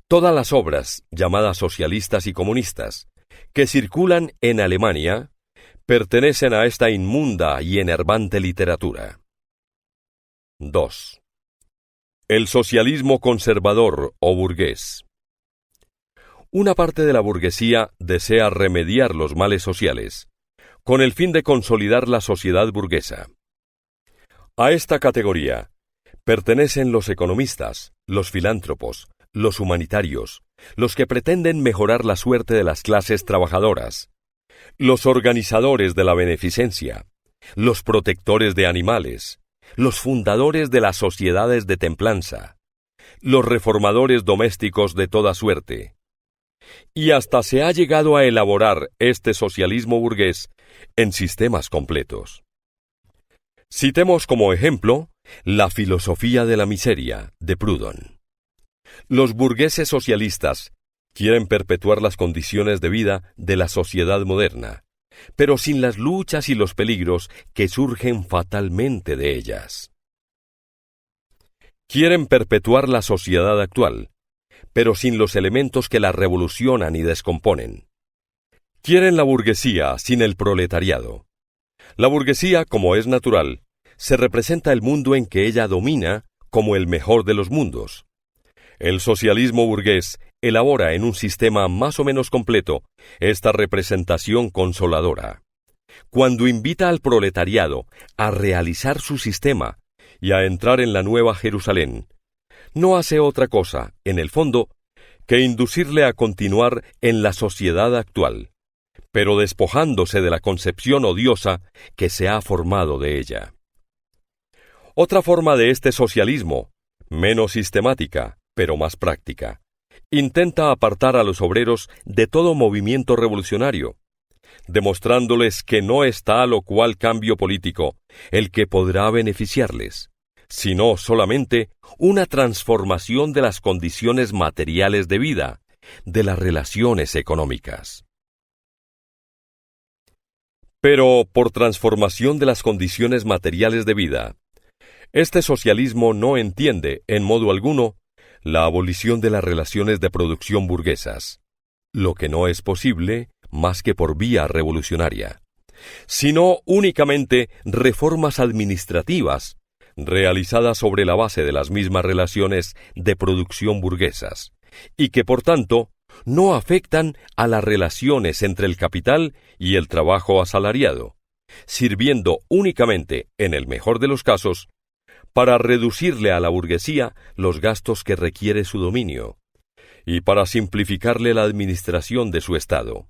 [SPEAKER 1] todas las obras, llamadas socialistas y comunistas, que circulan en Alemania, pertenecen a esta inmunda y enervante literatura. 2. El socialismo conservador o burgués. Una parte de la burguesía desea remediar los males sociales, con el fin de consolidar la sociedad burguesa. A esta categoría pertenecen los economistas, los filántropos, los humanitarios, los que pretenden mejorar la suerte de las clases trabajadoras, los organizadores de la beneficencia, los protectores de animales, los fundadores de las sociedades de templanza, los reformadores domésticos de toda suerte. Y hasta se ha llegado a elaborar este socialismo burgués en sistemas completos. Citemos como ejemplo la filosofía de la miseria de Proudhon. Los burgueses socialistas quieren perpetuar las condiciones de vida de la sociedad moderna, pero sin las luchas y los peligros que surgen fatalmente de ellas. Quieren perpetuar la sociedad actual, pero sin los elementos que la revolucionan y descomponen. Quieren la burguesía sin el proletariado. La burguesía, como es natural, se representa el mundo en que ella domina como el mejor de los mundos. El socialismo burgués elabora en un sistema más o menos completo esta representación consoladora. Cuando invita al proletariado a realizar su sistema y a entrar en la Nueva Jerusalén, no hace otra cosa, en el fondo, que inducirle a continuar en la sociedad actual, pero despojándose de la concepción odiosa que se ha formado de ella. Otra forma de este socialismo, menos sistemática, pero más práctica, intenta apartar a los obreros de todo movimiento revolucionario, demostrándoles que no es tal o cual cambio político el que podrá beneficiarles, sino solamente una transformación de las condiciones materiales de vida, de las relaciones económicas. Pero por transformación de las condiciones materiales de vida, este socialismo no entiende, en modo alguno, la abolición de las relaciones de producción burguesas, lo que no es posible más que por vía revolucionaria, sino únicamente reformas administrativas realizadas sobre la base de las mismas relaciones de producción burguesas, y que por tanto no afectan a las relaciones entre el capital y el trabajo asalariado, sirviendo únicamente, en el mejor de los casos, para reducirle a la burguesía los gastos que requiere su dominio, y para simplificarle la administración de su Estado.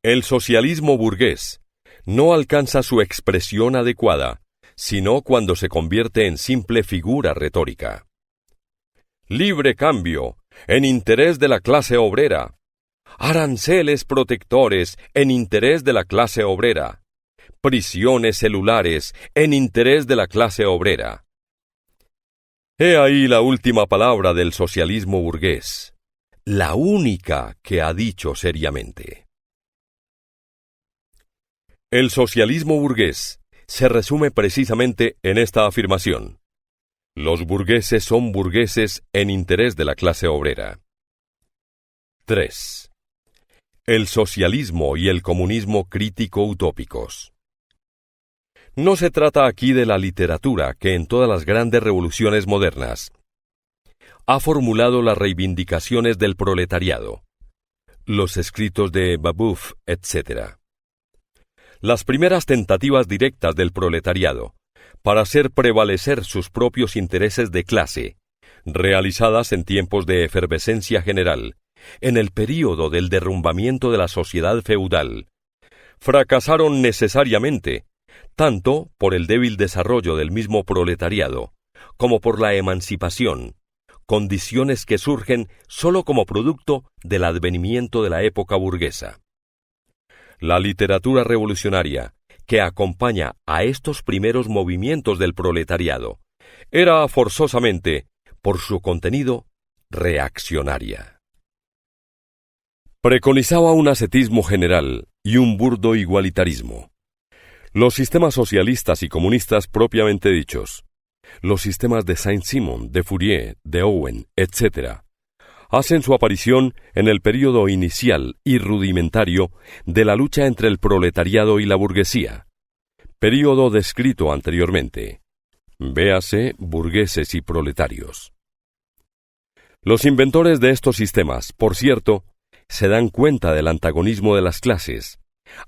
[SPEAKER 1] El socialismo burgués no alcanza su expresión adecuada, sino cuando se convierte en simple figura retórica. Libre cambio, en interés de la clase obrera. Aranceles protectores, en interés de la clase obrera. Prisiones celulares, en interés de la clase obrera. He ahí la última palabra del socialismo burgués, la única que ha dicho seriamente. El socialismo burgués se resume precisamente en esta afirmación: los burgueses son burgueses en interés de la clase obrera. 3. El socialismo y el comunismo crítico utópicos. No se trata aquí de la literatura que en todas las grandes revoluciones modernas ha formulado las reivindicaciones del proletariado, los escritos de Babeuf, etc. Las primeras tentativas directas del proletariado para hacer prevalecer sus propios intereses de clase, realizadas en tiempos de efervescencia general, en el período del derrumbamiento de la sociedad feudal, fracasaron necesariamente, tanto por el débil desarrollo del mismo proletariado, como por la emancipación, condiciones que surgen sólo como producto del advenimiento de la época burguesa. La literatura revolucionaria, que acompaña a estos primeros movimientos del proletariado, era forzosamente, por su contenido, reaccionaria. Preconizaba un ascetismo general y un burdo igualitarismo. Los sistemas socialistas y comunistas propiamente dichos, los sistemas de Saint-Simon, de Fourier, de Owen, etc., hacen su aparición en el período inicial y rudimentario de la lucha entre el proletariado y la burguesía, período descrito anteriormente. Véase burgueses y proletarios. Los inventores de estos sistemas, por cierto, se dan cuenta del antagonismo de las clases,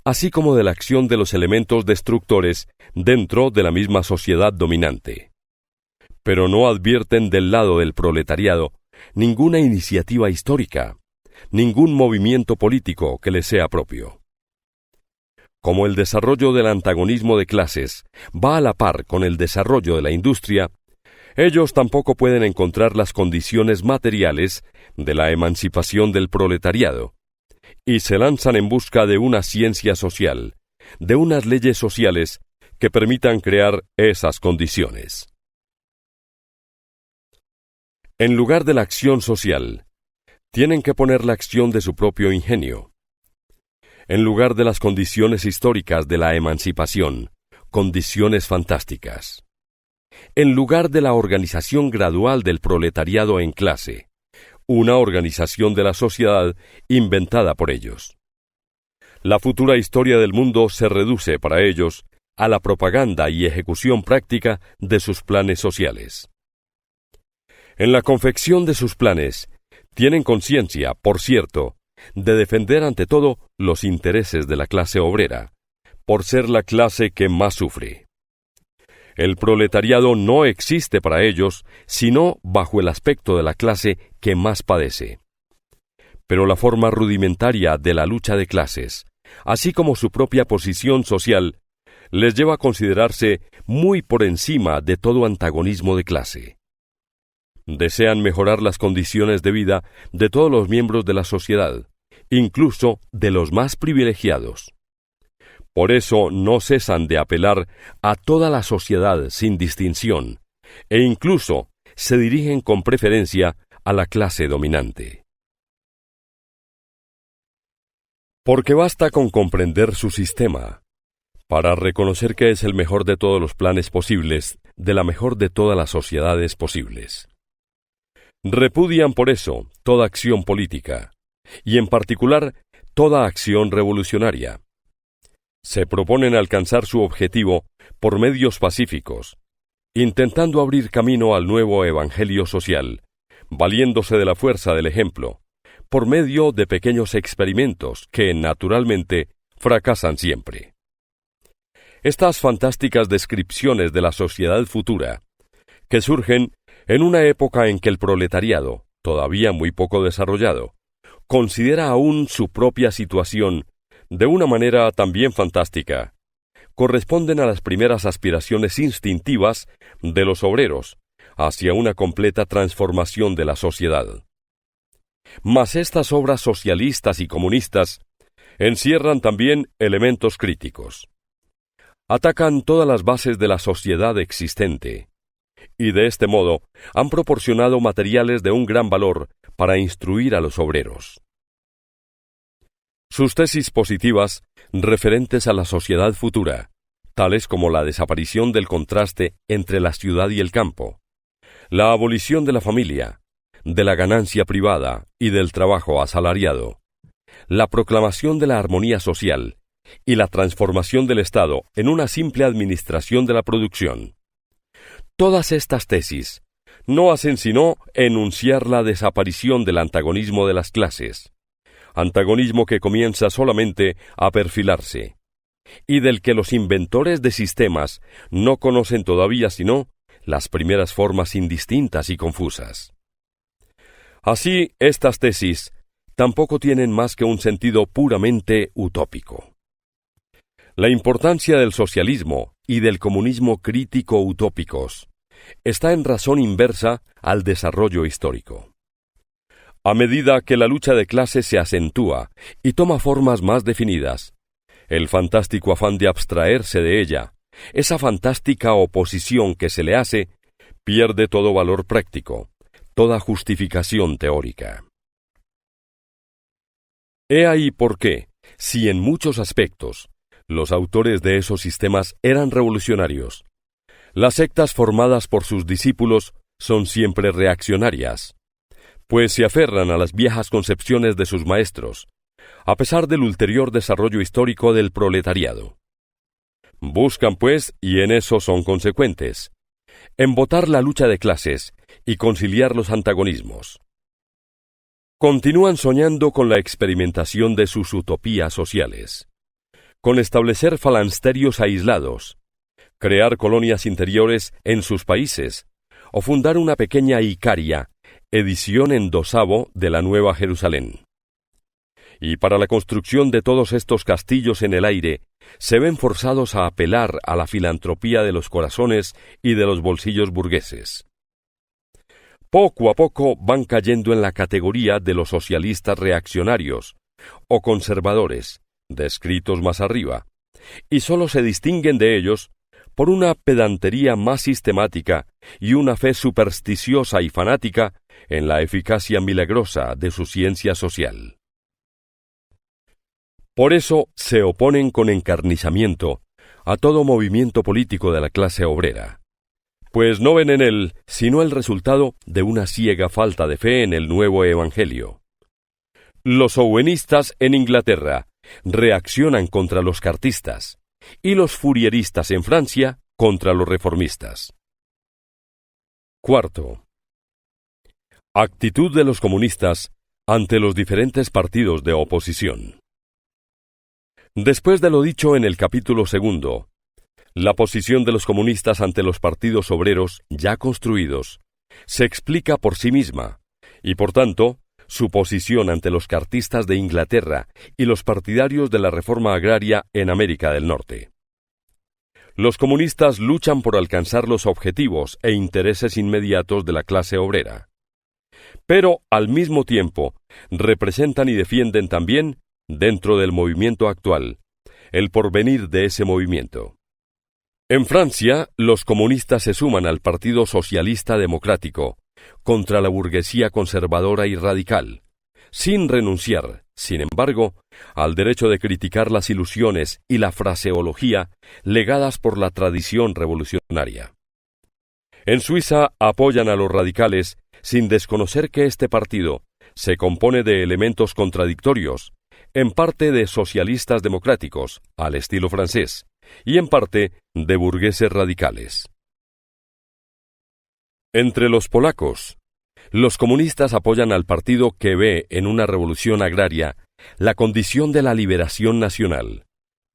[SPEAKER 1] así como de la acción de los elementos destructores dentro de la misma sociedad dominante. Pero no advierten del lado del proletariado ninguna iniciativa histórica, ningún movimiento político que les sea propio. Como el desarrollo del antagonismo de clases va a la par con el desarrollo de la industria, ellos tampoco pueden encontrar las condiciones materiales de la emancipación del proletariado, y se lanzan en busca de una ciencia social, de unas leyes sociales que permitan crear esas condiciones. En lugar de la acción social, tienen que poner la acción de su propio ingenio. En lugar de las condiciones históricas de la emancipación, condiciones fantásticas. En lugar de la organización gradual del proletariado en clase, una organización de la sociedad inventada por ellos. La futura historia del mundo se reduce para ellos a la propaganda y ejecución práctica de sus planes sociales. En la confección de sus planes, tienen conciencia, por cierto, de defender ante todo los intereses de la clase obrera, por ser la clase que más sufre. El proletariado no existe para ellos, sino bajo el aspecto de la clase que más padece. Pero la forma rudimentaria de la lucha de clases, así como su propia posición social, les lleva a considerarse muy por encima de todo antagonismo de clase. Desean mejorar las condiciones de vida de todos los miembros de la sociedad, incluso de los más privilegiados. Por eso no cesan de apelar a toda la sociedad sin distinción, e incluso se dirigen con preferencia a la clase dominante. Porque basta con comprender su sistema para reconocer que es el mejor de todos los planes posibles, de la mejor de todas las sociedades posibles. Repudian por eso toda acción política, y en particular toda acción revolucionaria. Se proponen alcanzar su objetivo por medios pacíficos, intentando abrir camino al nuevo evangelio social, valiéndose de la fuerza del ejemplo, por medio de pequeños experimentos que, naturalmente, fracasan siempre. Estas fantásticas descripciones de la sociedad futura, que surgen en una época en que el proletariado, todavía muy poco desarrollado, considera aún su propia situación de una manera también fantástica, corresponden a las primeras aspiraciones instintivas de los obreros hacia una completa transformación de la sociedad. Mas estas obras socialistas y comunistas encierran también elementos críticos. Atacan todas las bases de la sociedad existente, y de este modo han proporcionado materiales de un gran valor para instruir a los obreros. Sus tesis positivas, referentes a la sociedad futura, tales como la desaparición del contraste entre la ciudad y el campo, la abolición de la familia, de la ganancia privada y del trabajo asalariado, la proclamación de la armonía social y la transformación del Estado en una simple administración de la producción. Todas estas tesis no hacen sino enunciar la desaparición del antagonismo de las clases, antagonismo que comienza solamente a perfilarse, y del que los inventores de sistemas no conocen todavía sino las primeras formas indistintas y confusas. Así, estas tesis tampoco tienen más que un sentido puramente utópico. La importancia del socialismo y del comunismo crítico utópicos está en razón inversa al desarrollo histórico. A medida que la lucha de clases se acentúa y toma formas más definidas, el fantástico afán de abstraerse de ella, esa fantástica oposición que se le hace, pierde todo valor práctico, toda justificación teórica. He ahí por qué, si en muchos aspectos los autores de esos sistemas eran revolucionarios, las sectas formadas por sus discípulos son siempre reaccionarias, pues se aferran a las viejas concepciones de sus maestros, a pesar del ulterior desarrollo histórico del proletariado. Buscan, pues, y en eso son consecuentes, embotar la lucha de clases y conciliar los antagonismos. Continúan soñando con la experimentación de sus utopías sociales, con establecer falansterios aislados, crear colonias interiores en sus países, o fundar una pequeña Icaria, edición en 2avo de la Nueva Jerusalén. Y para la construcción de todos estos castillos en el aire, se ven forzados a apelar a la filantropía de los corazones y de los bolsillos burgueses. Poco a poco van cayendo en la categoría de los socialistas reaccionarios o conservadores, descritos más arriba, y sólo se distinguen de ellos por una pedantería más sistemática y una fe supersticiosa y fanática en la eficacia milagrosa de su ciencia social. Por eso se oponen con encarnizamiento a todo movimiento político de la clase obrera, pues no ven en él sino el resultado de una ciega falta de fe en el nuevo evangelio. Los owenistas en Inglaterra reaccionan contra los cartistas y los furieristas en Francia contra los reformistas. Cuarto, actitud de los comunistas ante los diferentes partidos de oposición. Después de lo dicho en el capítulo 2, la posición de los comunistas ante los partidos obreros ya construidos se explica por sí misma, y por tanto, su posición ante los cartistas de Inglaterra y los partidarios de la reforma agraria en América del Norte. Los comunistas luchan por alcanzar los objetivos e intereses inmediatos de la clase obrera, pero al mismo tiempo representan y defienden también, dentro del movimiento actual, el porvenir de ese movimiento. En Francia, los comunistas se suman al Partido Socialista Democrático, contra la burguesía conservadora y radical, sin renunciar, sin embargo, al derecho de criticar las ilusiones y la fraseología legadas por la tradición revolucionaria. En Suiza apoyan a los radicales sin desconocer que este partido se compone de elementos contradictorios, en parte de socialistas democráticos, al estilo francés, y en parte de burgueses radicales. Entre los polacos, los comunistas apoyan al partido que ve en una revolución agraria la condición de la liberación nacional,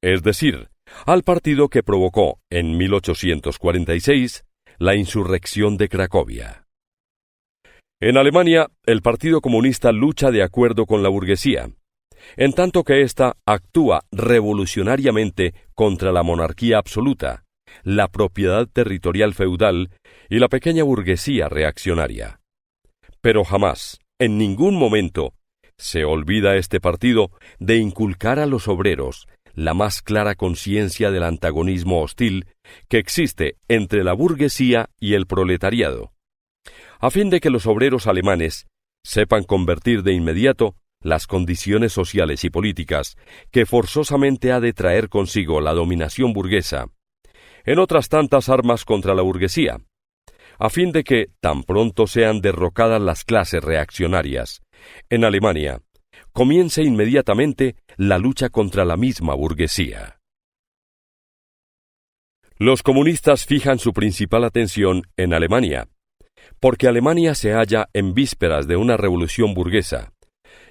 [SPEAKER 1] es decir, al partido que provocó en 1846 la insurrección de Cracovia. En Alemania, el Partido Comunista lucha de acuerdo con la burguesía, en tanto que ésta actúa revolucionariamente contra la monarquía absoluta, la propiedad territorial feudal y la pequeña burguesía reaccionaria. Pero jamás, en ningún momento, se olvida este partido de inculcar a los obreros la más clara conciencia del antagonismo hostil que existe entre la burguesía y el proletariado, a fin de que los obreros alemanes sepan convertir de inmediato las condiciones sociales y políticas que forzosamente ha de traer consigo la dominación burguesa en otras tantas armas contra la burguesía, a fin de que, tan pronto sean derrocadas las clases reaccionarias, en Alemania, comience inmediatamente la lucha contra la misma burguesía. Los comunistas fijan su principal atención en Alemania, porque Alemania se halla en vísperas de una revolución burguesa,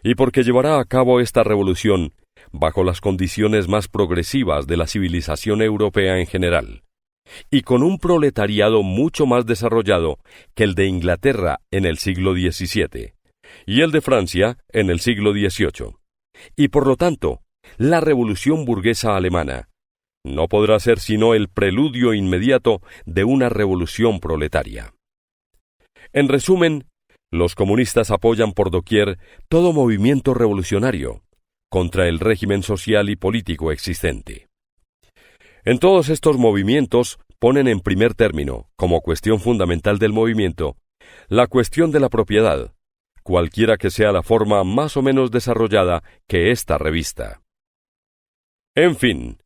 [SPEAKER 1] y porque llevará a cabo esta revolución bajo las condiciones más progresivas de la civilización europea en general, y con un proletariado mucho más desarrollado que el de Inglaterra en el siglo XVII, y el de Francia en el siglo XVIII. Y por lo tanto, la revolución burguesa alemana no podrá ser sino el preludio inmediato de una revolución proletaria. En resumen, los comunistas apoyan por doquier todo movimiento revolucionario contra el régimen social y político existente. En todos estos movimientos ponen en primer término, como cuestión fundamental del movimiento, la cuestión de la propiedad, cualquiera que sea la forma más o menos desarrollada que ésta revista. En fin,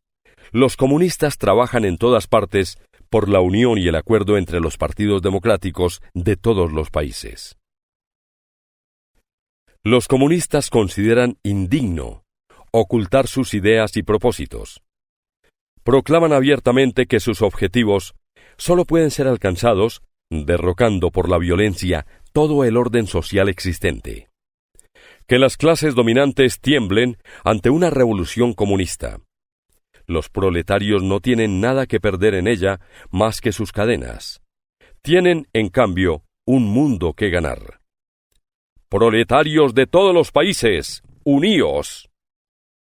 [SPEAKER 1] los comunistas trabajan en todas partes por la unión y el acuerdo entre los partidos democráticos de todos los países. Los comunistas consideran indigno ocultar sus ideas y propósitos. Proclaman abiertamente que sus objetivos solo pueden ser alcanzados derrocando por la violencia todo el orden social existente. Que las clases dominantes tiemblen ante una revolución comunista. Los proletarios no tienen nada que perder en ella más que sus cadenas. Tienen, en cambio, un mundo que ganar. Proletarios de todos los países, uníos.